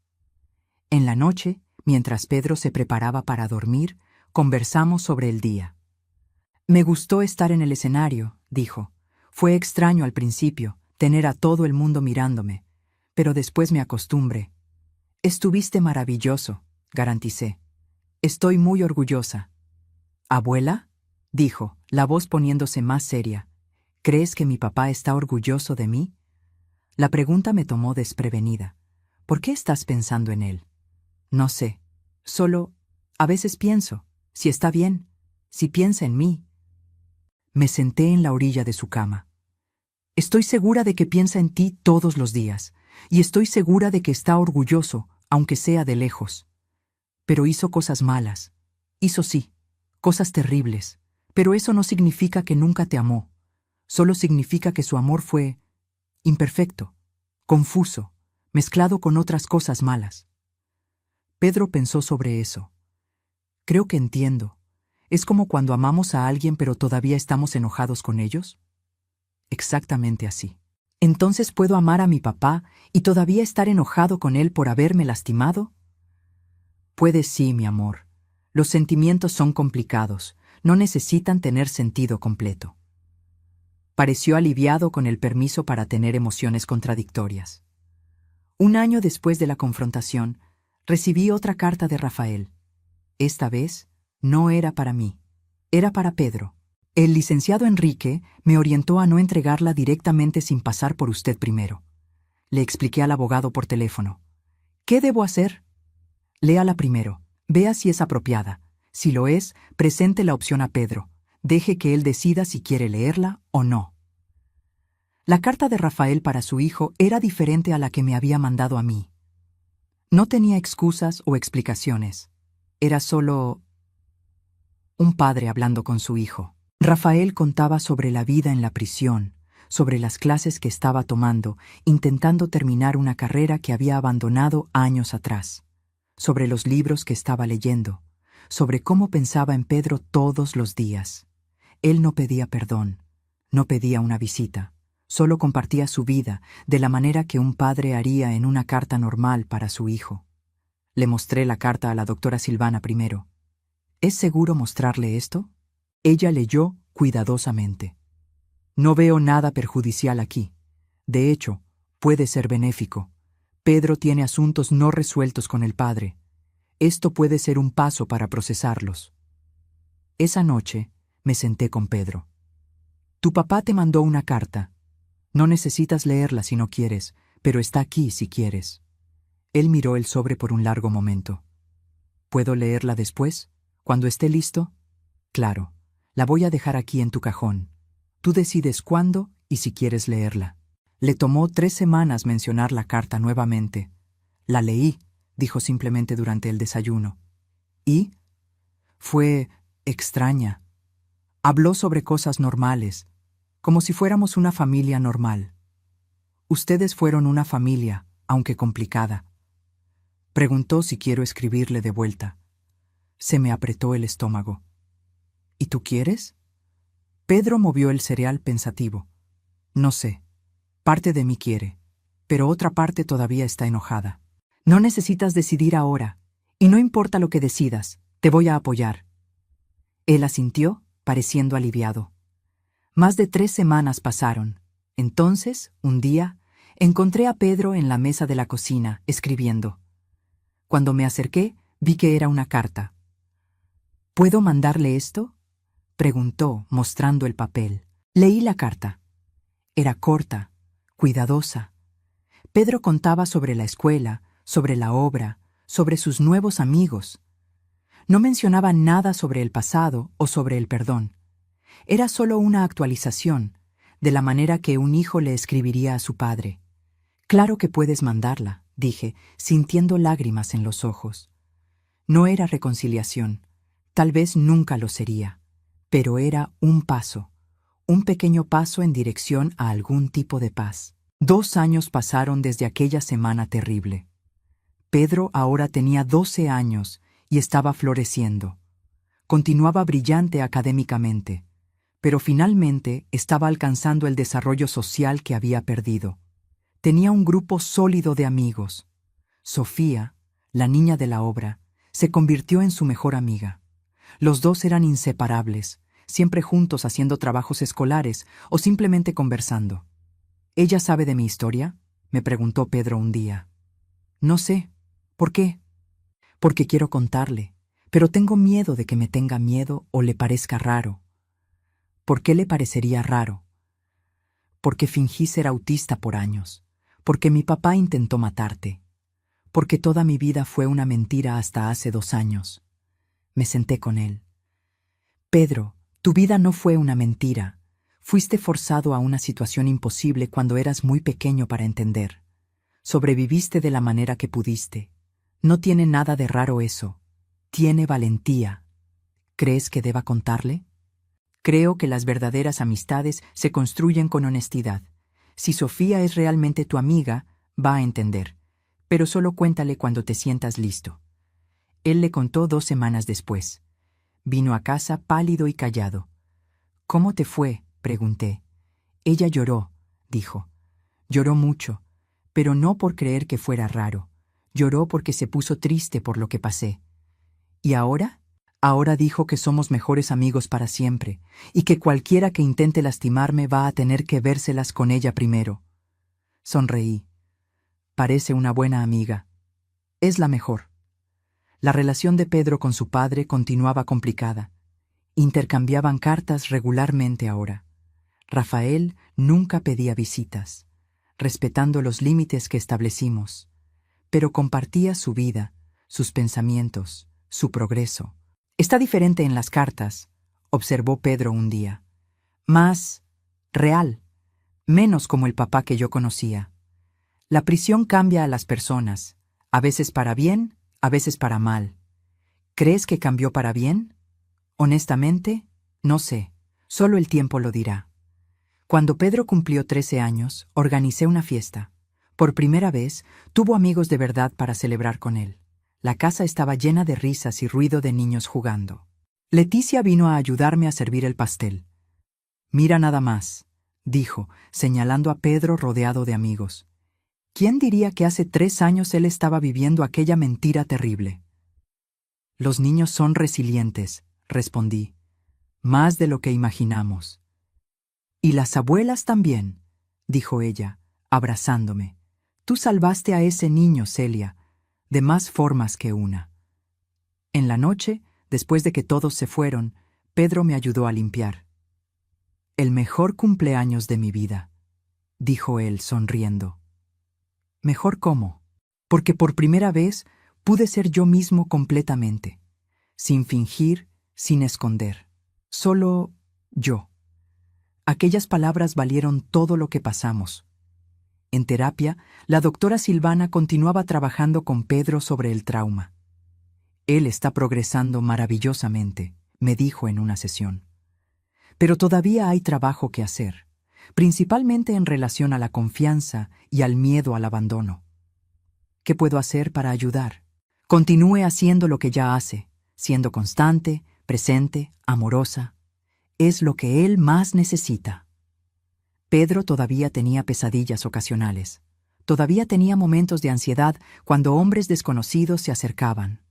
En la noche, mientras Pedro se preparaba para dormir, conversamos sobre el día. Me gustó estar en el escenario, dijo. Fue extraño al principio, tener a todo el mundo mirándome, pero después me acostumbré. Estuviste maravilloso, garanticé. Estoy muy orgullosa. ¿Abuela? Dijo, la voz poniéndose más seria. ¿Crees que mi papá está orgulloso de mí? La pregunta me tomó desprevenida. ¿Por qué estás pensando en él? No sé. Solo, a veces pienso, si está bien, si piensa en mí. Me senté en la orilla de su cama. Estoy segura de que piensa en ti todos los días, y estoy segura de que está orgulloso, aunque sea de lejos. Pero hizo cosas malas. Hizo sí, cosas terribles, pero eso no significa que nunca te amó. Solo significa que su amor fue imperfecto, confuso, mezclado con otras cosas malas. Pedro pensó sobre eso. Creo que entiendo. ¿Es como cuando amamos a alguien pero todavía estamos enojados con ellos? Exactamente así. ¿Entonces puedo amar a mi papá y todavía estar enojado con él por haberme lastimado? Puedes sí, mi amor. Los sentimientos son complicados, no necesitan tener sentido completo. Pareció aliviado con el permiso para tener emociones contradictorias. 1 año después de la confrontación, recibí otra carta de Rafael. Esta vez, no era para mí, era para Pedro. El licenciado Enrique me orientó a no entregarla directamente sin pasar por usted primero. Le expliqué al abogado por teléfono. ¿Qué debo hacer? Léala primero, vea si es apropiada. Si lo es, presente la opción a Pedro. Deje que él decida si quiere leerla o no. La carta de Rafael para su hijo era diferente a la que me había mandado a mí. No tenía excusas o explicaciones. Era solo un padre hablando con su hijo. Rafael contaba sobre la vida en la prisión, sobre las clases que estaba tomando, intentando terminar una carrera que había abandonado años atrás, sobre los libros que estaba leyendo, sobre cómo pensaba en Pedro todos los días. Él no pedía perdón, no pedía una visita, solo compartía su vida de la manera que un padre haría en una carta normal para su hijo. Le mostré la carta a la doctora Silvana primero. ¿Es seguro mostrarle esto? Ella leyó cuidadosamente. No veo nada perjudicial aquí. De hecho, puede ser benéfico. Pedro tiene asuntos no resueltos con el padre. Esto puede ser un paso para procesarlos. Esa noche me senté con Pedro. Tu papá te mandó una carta. No necesitas leerla si no quieres, pero está aquí si quieres. Él miró el sobre por un largo momento. ¿Puedo leerla después? ¿Cuando esté listo? Claro, la voy a dejar aquí en tu cajón. Tú decides cuándo y si quieres leerla. Le tomó 3 semanas mencionar la carta nuevamente. La leí, dijo simplemente durante el desayuno. ¿Y? Fue extraña. Habló sobre cosas normales, como si fuéramos una familia normal. Ustedes fueron una familia, aunque complicada. Preguntó si quiero escribirle de vuelta. Se me apretó el estómago. ¿Y tú quieres? Pedro movió el cereal pensativo. No sé. Parte de mí quiere, pero otra parte todavía está enojada. No necesitas decidir ahora, y no importa lo que decidas, te voy a apoyar. Él asintió, pareciendo aliviado. Más de 3 semanas pasaron. Entonces, un día, encontré a Pedro en la mesa de la cocina, escribiendo. Cuando me acerqué, vi que era una carta. ¿Puedo mandarle esto? Preguntó, mostrando el papel. Leí la carta. Era corta, cuidadosa. Pedro contaba sobre la escuela, sobre la obra, sobre sus nuevos amigos. No mencionaba nada sobre el pasado o sobre el perdón. Era solo una actualización, de la manera que un hijo le escribiría a su padre. Claro que puedes mandarla, dije, sintiendo lágrimas en los ojos. No era reconciliación, tal vez nunca lo sería, pero era un paso, un pequeño paso en dirección a algún tipo de paz. 2 años pasaron desde aquella semana terrible. Pedro ahora tenía 12 años y estaba floreciendo. Continuaba brillante académicamente, pero finalmente estaba alcanzando el desarrollo social que había perdido. Tenía un grupo sólido de amigos. Sofía, la niña de la obra, se convirtió en su mejor amiga. Los dos eran inseparables, siempre juntos haciendo trabajos escolares o simplemente conversando. ¿Ella sabe de mi historia?, me preguntó Pedro un día. No sé. ¿Por qué? Porque quiero contarle, pero tengo miedo de que me tenga miedo o le parezca raro. ¿Por qué le parecería raro? Porque fingí ser autista por años, porque mi papá intentó matarte, porque toda mi vida fue una mentira hasta hace 2 años. Me senté con él. Pedro, tu vida no fue una mentira. Fuiste forzado a una situación imposible cuando eras muy pequeño para entender. Sobreviviste de la manera que pudiste. No tiene nada de raro eso. Tiene valentía. ¿Crees que deba contarle? Creo que las verdaderas amistades se construyen con honestidad. Si Sofía es realmente tu amiga, va a entender. Pero solo cuéntale cuando te sientas listo. Él le contó 2 semanas después. Vino a casa pálido y callado. ¿Cómo te fue?, pregunté. Ella lloró, dijo. Lloró mucho, pero no por creer que fuera raro. Lloró porque se puso triste por lo que pasé. ¿Y ahora? Ahora dijo que somos mejores amigos para siempre, y que cualquiera que intente lastimarme va a tener que vérselas con ella primero. Sonreí. Parece una buena amiga. Es la mejor. La relación de Pedro con su padre continuaba complicada. Intercambiaban cartas regularmente ahora. Rafael nunca pedía visitas, respetando los límites que establecimos, pero compartía su vida, sus pensamientos, su progreso. Está diferente en las cartas, observó Pedro un día. Más real, menos como el papá que yo conocía. La prisión cambia a las personas, a veces para bien, a veces para mal. ¿Crees que cambió para bien? Honestamente, no sé, solo el tiempo lo dirá. Cuando Pedro cumplió 13 años, organicé una fiesta. Por primera vez, tuvo amigos de verdad para celebrar con él. La casa estaba llena de risas y ruido de niños jugando. Leticia vino a ayudarme a servir el pastel. Mira nada más, dijo, señalando a Pedro rodeado de amigos. ¿Quién diría que hace 3 años él estaba viviendo aquella mentira terrible? Los niños son resilientes, respondí. Más de lo que imaginamos. Y las abuelas también, dijo ella, abrazándome. Tú salvaste a ese niño, Celia, de más formas que una. En la noche, después de que todos se fueron, Pedro me ayudó a limpiar. «El mejor cumpleaños de mi vida», dijo él sonriendo. «¿Mejor cómo?» «Porque por primera vez pude ser yo mismo completamente, sin fingir, sin esconder. Solo yo». Aquellas palabras valieron todo lo que pasamos. En terapia, la doctora Silvana continuaba trabajando con Pedro sobre el trauma. «Él está progresando maravillosamente», me dijo en una sesión. «Pero todavía hay trabajo que hacer, principalmente en relación a la confianza y al miedo al abandono. ¿Qué puedo hacer para ayudar? Continúe haciendo lo que ya hace, siendo constante, presente, amorosa. Es lo que él más necesita». Pedro todavía tenía pesadillas ocasionales. Todavía tenía momentos de ansiedad cuando hombres desconocidos se acercaban.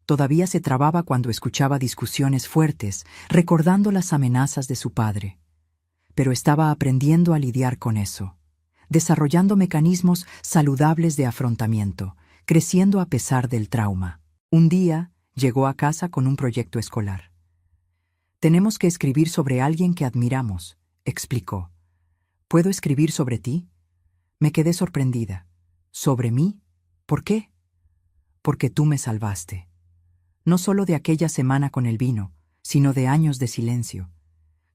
Todavía se trababa cuando escuchaba discusiones fuertes, recordando las amenazas de su padre. Pero estaba aprendiendo a lidiar con eso, desarrollando mecanismos saludables de afrontamiento, creciendo a pesar del trauma. Un día, llegó a casa con un proyecto escolar. «Tenemos que escribir sobre alguien que admiramos», explicó. «¿Puedo escribir sobre ti?» Me quedé sorprendida. «¿Sobre mí? ¿Por qué?» «Porque tú me salvaste. No solo de aquella semana con el vino, sino de años de silencio.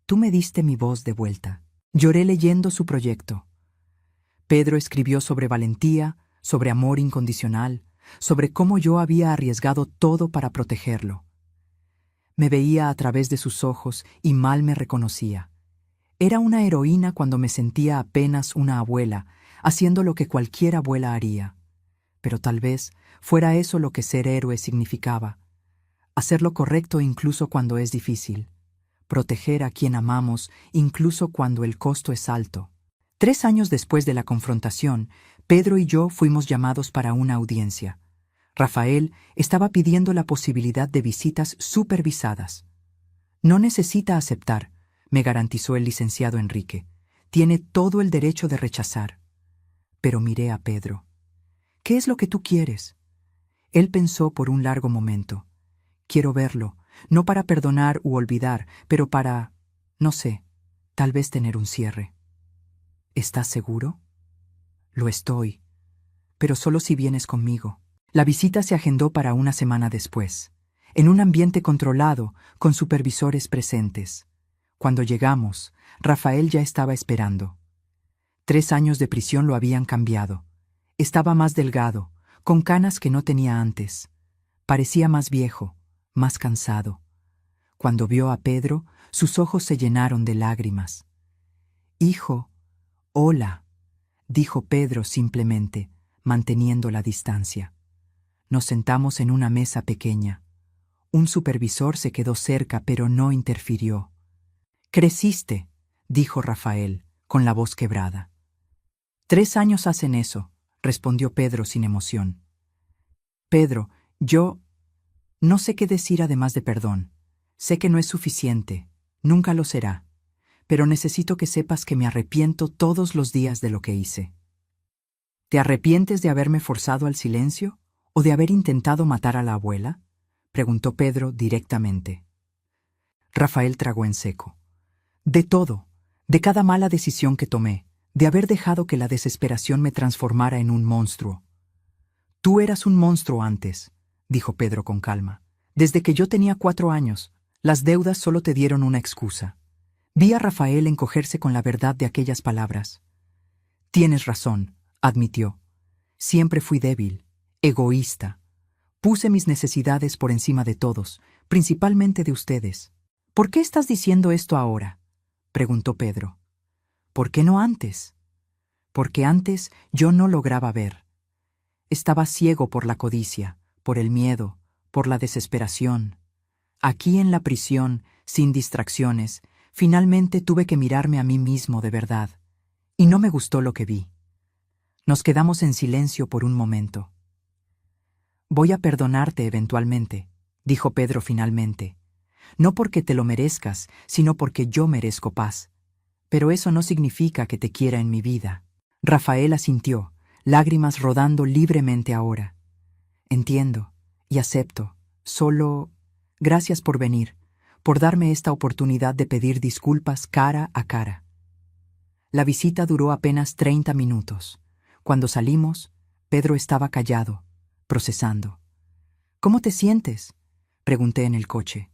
Tú me diste mi voz de vuelta». Lloré leyendo su proyecto. Pedro escribió sobre valentía, sobre amor incondicional, sobre cómo yo había arriesgado todo para protegerlo. Me veía a través de sus ojos y mal me reconocía. Era una heroína cuando me sentía apenas una abuela, haciendo lo que cualquier abuela haría. Pero tal vez fuera eso lo que ser héroe significaba. Hacer lo correcto incluso cuando es difícil. Proteger a quien amamos incluso cuando el costo es alto. 3 años después de la confrontación, Pedro y yo fuimos llamados para una audiencia. Rafael estaba pidiendo la posibilidad de visitas supervisadas. «No necesita aceptar», me garantizó el licenciado Enrique. «Tiene todo el derecho de rechazar». Pero miré a Pedro. «¿Qué es lo que tú quieres?» Él pensó por un largo momento. «Quiero verlo, no para perdonar u olvidar, pero para, no sé, tal vez tener un cierre». «¿Estás seguro?» «Lo estoy, pero solo si vienes conmigo». La visita se agendó para una semana después, en un ambiente controlado, con supervisores presentes. Cuando llegamos, Rafael ya estaba esperando. 3 años de prisión lo habían cambiado. Estaba más delgado, con canas que no tenía antes. Parecía más viejo, más cansado. Cuando vio a Pedro, sus ojos se llenaron de lágrimas. «Hijo, hola», dijo Pedro simplemente, manteniendo la distancia. Nos sentamos en una mesa pequeña. Un supervisor se quedó cerca, pero no interfirió. «Creciste», dijo Rafael, con la voz quebrada. «3 años hacen eso», respondió Pedro sin emoción. «Pedro, yo no sé qué decir además de perdón. Sé que no es suficiente, nunca lo será, pero necesito que sepas que me arrepiento todos los días de lo que hice». «¿Te arrepientes de haberme forzado al silencio o de haber intentado matar a la abuela?», preguntó Pedro directamente. Rafael tragó en seco. «De todo, de cada mala decisión que tomé, de haber dejado que la desesperación me transformara en un monstruo». «Tú eras un monstruo antes», dijo Pedro con calma. «Desde que yo tenía 4 años, las deudas solo te dieron una excusa». Vi a Rafael encogerse con la verdad de aquellas palabras. «Tienes razón», admitió. «Siempre fui débil, egoísta. Puse mis necesidades por encima de todos, principalmente de ustedes». «¿Por qué estás diciendo esto ahora?», preguntó Pedro. «¿Por qué no antes?». «Porque antes yo no lograba ver. Estaba ciego por la codicia, por el miedo, por la desesperación. Aquí en la prisión, sin distracciones, finalmente tuve que mirarme a mí mismo de verdad, y no me gustó lo que vi». Nos quedamos en silencio por un momento. «Voy a perdonarte eventualmente», dijo Pedro finalmente. «No porque te lo merezcas, sino porque yo merezco paz. Pero eso no significa que te quiera en mi vida». Rafael asintió, lágrimas rodando libremente ahora. «Entiendo y acepto», Solo, gracias por venir, por darme esta oportunidad de pedir disculpas cara a cara. La visita duró apenas 30 minutos. Cuando salimos, Pedro estaba callado, procesando. ¿Cómo te sientes?, pregunté en el coche.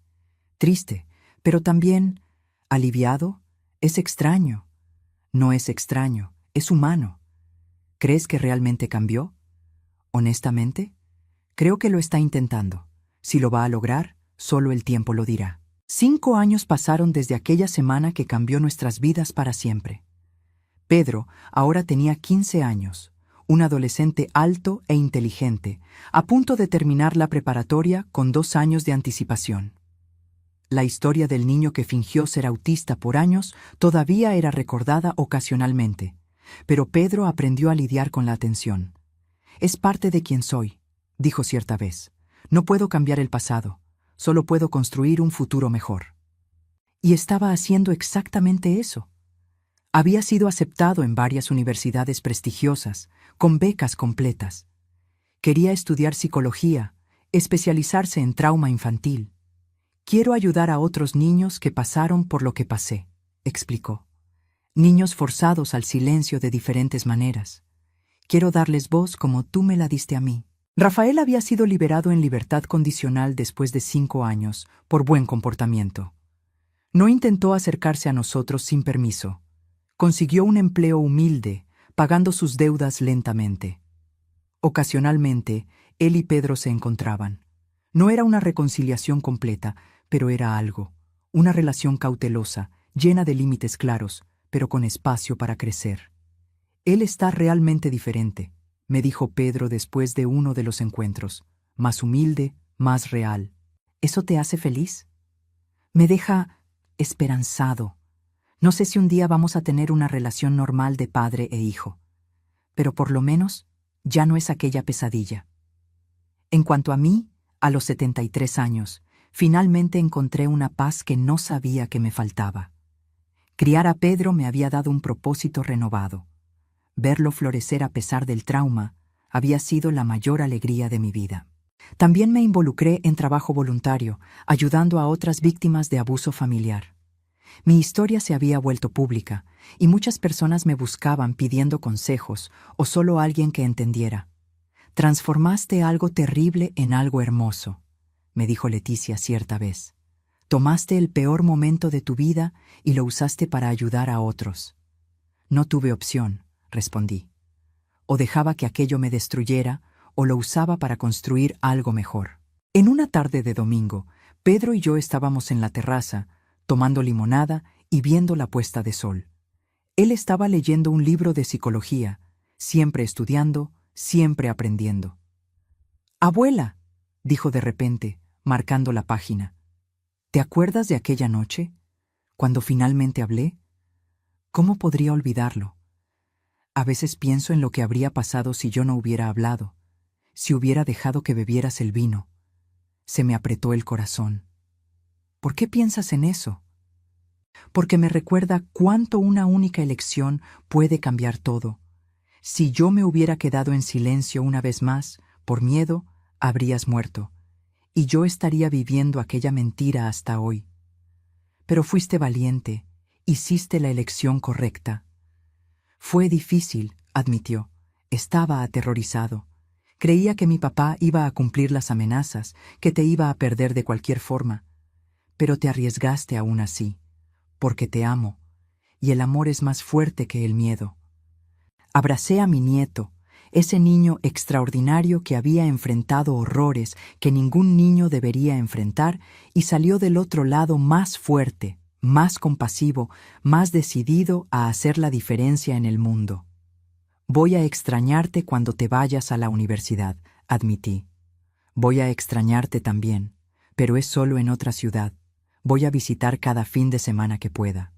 Triste, pero también aliviado. Es extraño. No es extraño, es humano. ¿Crees que realmente cambió? Honestamente, creo que lo está intentando. Si lo va a lograr, solo el tiempo lo dirá. 5 años pasaron desde aquella semana que cambió nuestras vidas para siempre. Pedro ahora tenía 15 años, un adolescente alto e inteligente, a punto de terminar la preparatoria con 2 años de anticipación. La historia del niño que fingió ser autista por años todavía era recordada ocasionalmente, pero Pedro aprendió a lidiar con la atención. Es parte de quien soy, dijo cierta vez. No puedo cambiar el pasado, solo puedo construir un futuro mejor. Y estaba haciendo exactamente eso. Había sido aceptado en varias universidades prestigiosas, con becas completas. Quería estudiar psicología, especializarse en trauma infantil. Quiero ayudar a otros niños que pasaron por lo que pasé, explicó. Niños forzados al silencio de diferentes maneras. Quiero darles voz como tú me la diste a mí. Rafael había sido liberado en libertad condicional después de 5 años, por buen comportamiento. No intentó acercarse a nosotros sin permiso. Consiguió un empleo humilde, pagando sus deudas lentamente. Ocasionalmente, él y Pedro se encontraban. No era una reconciliación completa, pero era algo. Una relación cautelosa, llena de límites claros, pero con espacio para crecer. Él está realmente diferente, me dijo Pedro después de uno de los encuentros. Más humilde, más real. ¿Eso te hace feliz? Me deja esperanzado. No sé si un día vamos a tener una relación normal de padre e hijo, pero por lo menos ya no es aquella pesadilla. En cuanto a mí, a los 73 años, finalmente encontré una paz que no sabía que me faltaba. Criar a Pedro me había dado un propósito renovado. Verlo florecer a pesar del trauma había sido la mayor alegría de mi vida. También me involucré en trabajo voluntario, ayudando a otras víctimas de abuso familiar. Mi historia se había vuelto pública, y muchas personas me buscaban pidiendo consejos o solo alguien que entendiera. Transformaste algo terrible en algo hermoso, me dijo Leticia cierta vez. Tomaste el peor momento de tu vida y lo usaste para ayudar a otros. No tuve opción, respondí. O dejaba que aquello me destruyera, o lo usaba para construir algo mejor. En una tarde de domingo, Pedro y yo estábamos en la terraza, tomando limonada y viendo la puesta de sol. Él estaba leyendo un libro de psicología, siempre estudiando, siempre aprendiendo. «Abuela», dijo de repente, marcando la página, «¿te acuerdas de aquella noche? Cuando finalmente hablé? ¿Cómo podría olvidarlo? A veces pienso en lo que habría pasado si yo no hubiera hablado, si hubiera dejado que bebieras el vino. Se me apretó el corazón. ¿Por qué piensas en eso? Porque me recuerda cuánto una única elección puede cambiar todo. Si yo me hubiera quedado en silencio una vez más, por miedo, habrías muerto, y yo estaría viviendo aquella mentira hasta hoy. Pero fuiste valiente, hiciste la elección correcta. Fue difícil, admitió. Estaba aterrorizado. Creía que mi papá iba a cumplir las amenazas, que te iba a perder de cualquier forma. Pero te arriesgaste aún así, porque te amo, y el amor es más fuerte que el miedo. Abracé a mi nieto, ese niño extraordinario que había enfrentado horrores que ningún niño debería enfrentar, y salió del otro lado más fuerte, más compasivo, más decidido a hacer la diferencia en el mundo. Voy a extrañarte cuando te vayas a la universidad, admití. Voy a extrañarte también, pero es solo en otra ciudad. Voy a visitar cada fin de semana que pueda.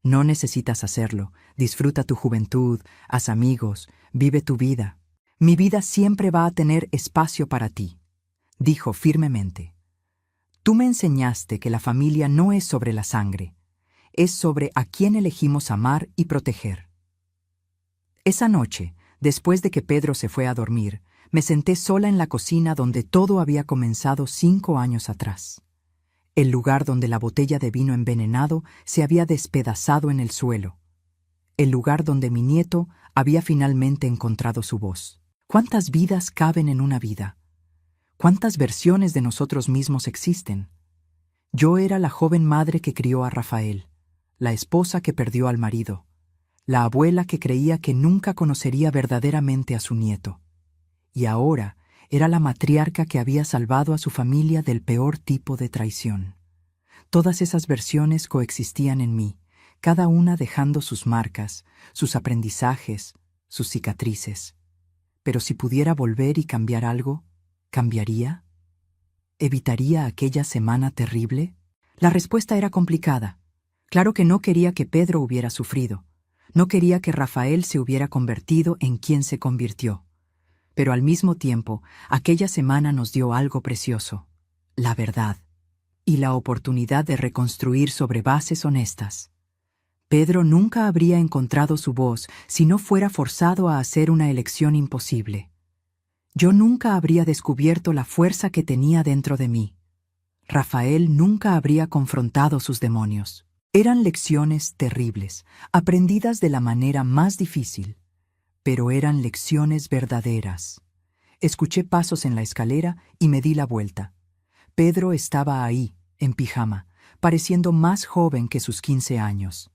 No necesitas hacerlo. Disfruta tu juventud, haz amigos, vive tu vida. Mi vida siempre va a tener espacio para ti, dijo firmemente. Tú me enseñaste que la familia no es sobre la sangre, es sobre a quién elegimos amar y proteger. Esa noche, después de que Pedro se fue a dormir, Me senté sola en la cocina donde todo había comenzado 5 años atrás. El lugar donde la botella de vino envenenado se había despedazado en el suelo. El lugar donde mi nieto había finalmente encontrado su voz. ¿Cuántas vidas caben en una vida? ¿Cuántas versiones de nosotros mismos existen? Yo era la joven madre que crió a Rafael, la esposa que perdió al marido, la abuela que creía que nunca conocería verdaderamente a su nieto. Y ahora era la matriarca que había salvado a su familia del peor tipo de traición. Todas esas versiones coexistían en mí, cada una dejando sus marcas, sus aprendizajes, sus cicatrices. Pero si pudiera volver y cambiar algo, ¿cambiaría? ¿Evitaría aquella semana terrible? La respuesta era complicada. Claro que no quería que Pedro hubiera sufrido. No quería que Rafael se hubiera convertido en quien se convirtió. Pero al mismo tiempo, aquella semana nos dio algo precioso: la verdad y la oportunidad de reconstruir sobre bases honestas. Pedro nunca habría encontrado su voz si no fuera forzado a hacer una elección imposible. Yo nunca habría descubierto la fuerza que tenía dentro de mí. Rafael nunca habría confrontado sus demonios. Eran lecciones terribles, aprendidas de la manera más difícil, pero eran lecciones verdaderas. Escuché pasos en la escalera y me di la vuelta. Pedro estaba ahí, en pijama, pareciendo más joven que sus 15 años.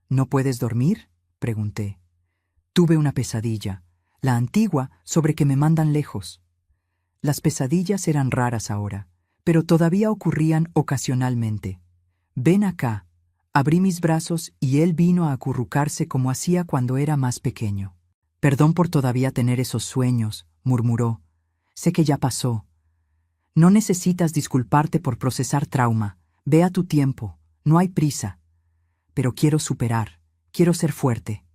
¿No puedes dormir?, pregunté. Tuve una pesadilla, la antigua sobre que me mandan lejos. Las pesadillas eran raras ahora, pero todavía ocurrían ocasionalmente. Ven acá. Abrí mis brazos y él vino a acurrucarse como hacía cuando era más pequeño. Perdón por todavía tener esos sueños, murmuró. Sé que ya pasó. No necesitas disculparte por procesar trauma. Ve a tu tiempo, no hay prisa. Pero quiero superar, quiero ser fuerte.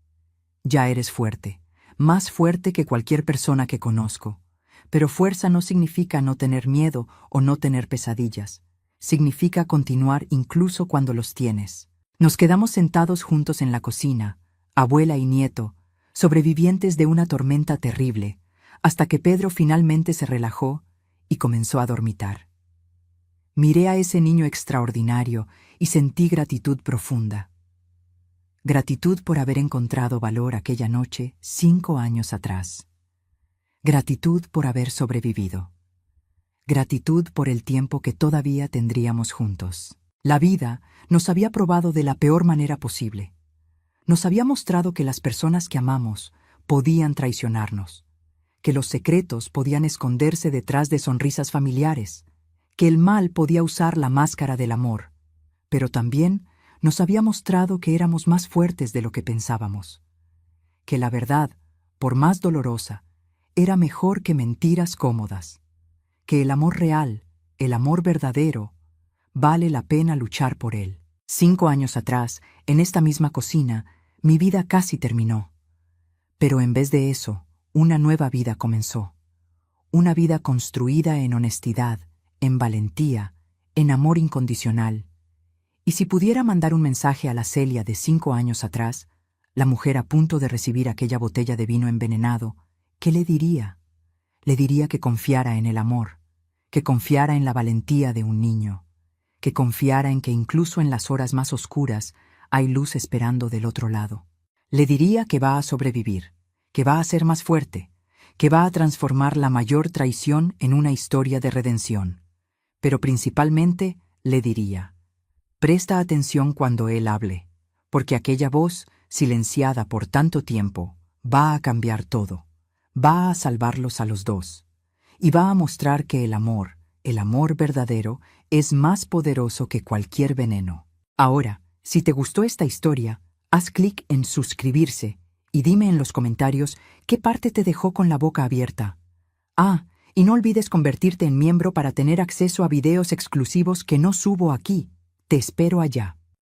Ya eres fuerte, más fuerte que cualquier persona que conozco. Pero fuerza no significa no tener miedo o no tener pesadillas. Significa continuar incluso cuando los tienes. Nos quedamos sentados juntos en la cocina, abuela y nieto, sobrevivientes de una tormenta terrible, hasta que Pedro finalmente se relajó y comenzó a dormitar. Miré a ese niño extraordinario y sentí gratitud profunda. Gratitud por haber encontrado valor aquella noche 5 años atrás. Gratitud por haber sobrevivido. Gratitud por el tiempo que todavía tendríamos juntos. La vida nos había probado de la peor manera posible. Nos había mostrado que las personas que amamos podían traicionarnos, que los secretos podían esconderse detrás de sonrisas familiares, que el mal podía usar la máscara del amor, pero también nos había mostrado que éramos más fuertes de lo que pensábamos, que la verdad, por más dolorosa, era mejor que mentiras cómodas, que el amor real, el amor verdadero, vale la pena luchar por él. 5 años atrás, en esta misma cocina, mi vida casi terminó. Pero en vez de eso, una nueva vida comenzó. Una vida construida en honestidad, en valentía, en amor incondicional. Y si pudiera mandar un mensaje a la Celia de 5 años atrás, la mujer a punto de recibir aquella botella de vino envenenado, ¿qué le diría? Le diría que confiara en el amor, que confiara en la valentía de un niño, que confiara en que incluso en las horas más oscuras hay luz esperando del otro lado. Le diría que va a sobrevivir, que va a ser más fuerte, que va a transformar la mayor traición en una historia de redención. Pero principalmente le diría: presta atención cuando él hable, porque aquella voz, silenciada por tanto tiempo, va a cambiar todo, va a salvarlos a los dos, y va a mostrar que el amor verdadero, es más poderoso que cualquier veneno. Ahora, si te gustó esta historia, haz clic en suscribirse y dime en los comentarios qué parte te dejó con la boca abierta. Ah, y no olvides convertirte en miembro para tener acceso a videos exclusivos que no subo aquí. Te espero allá.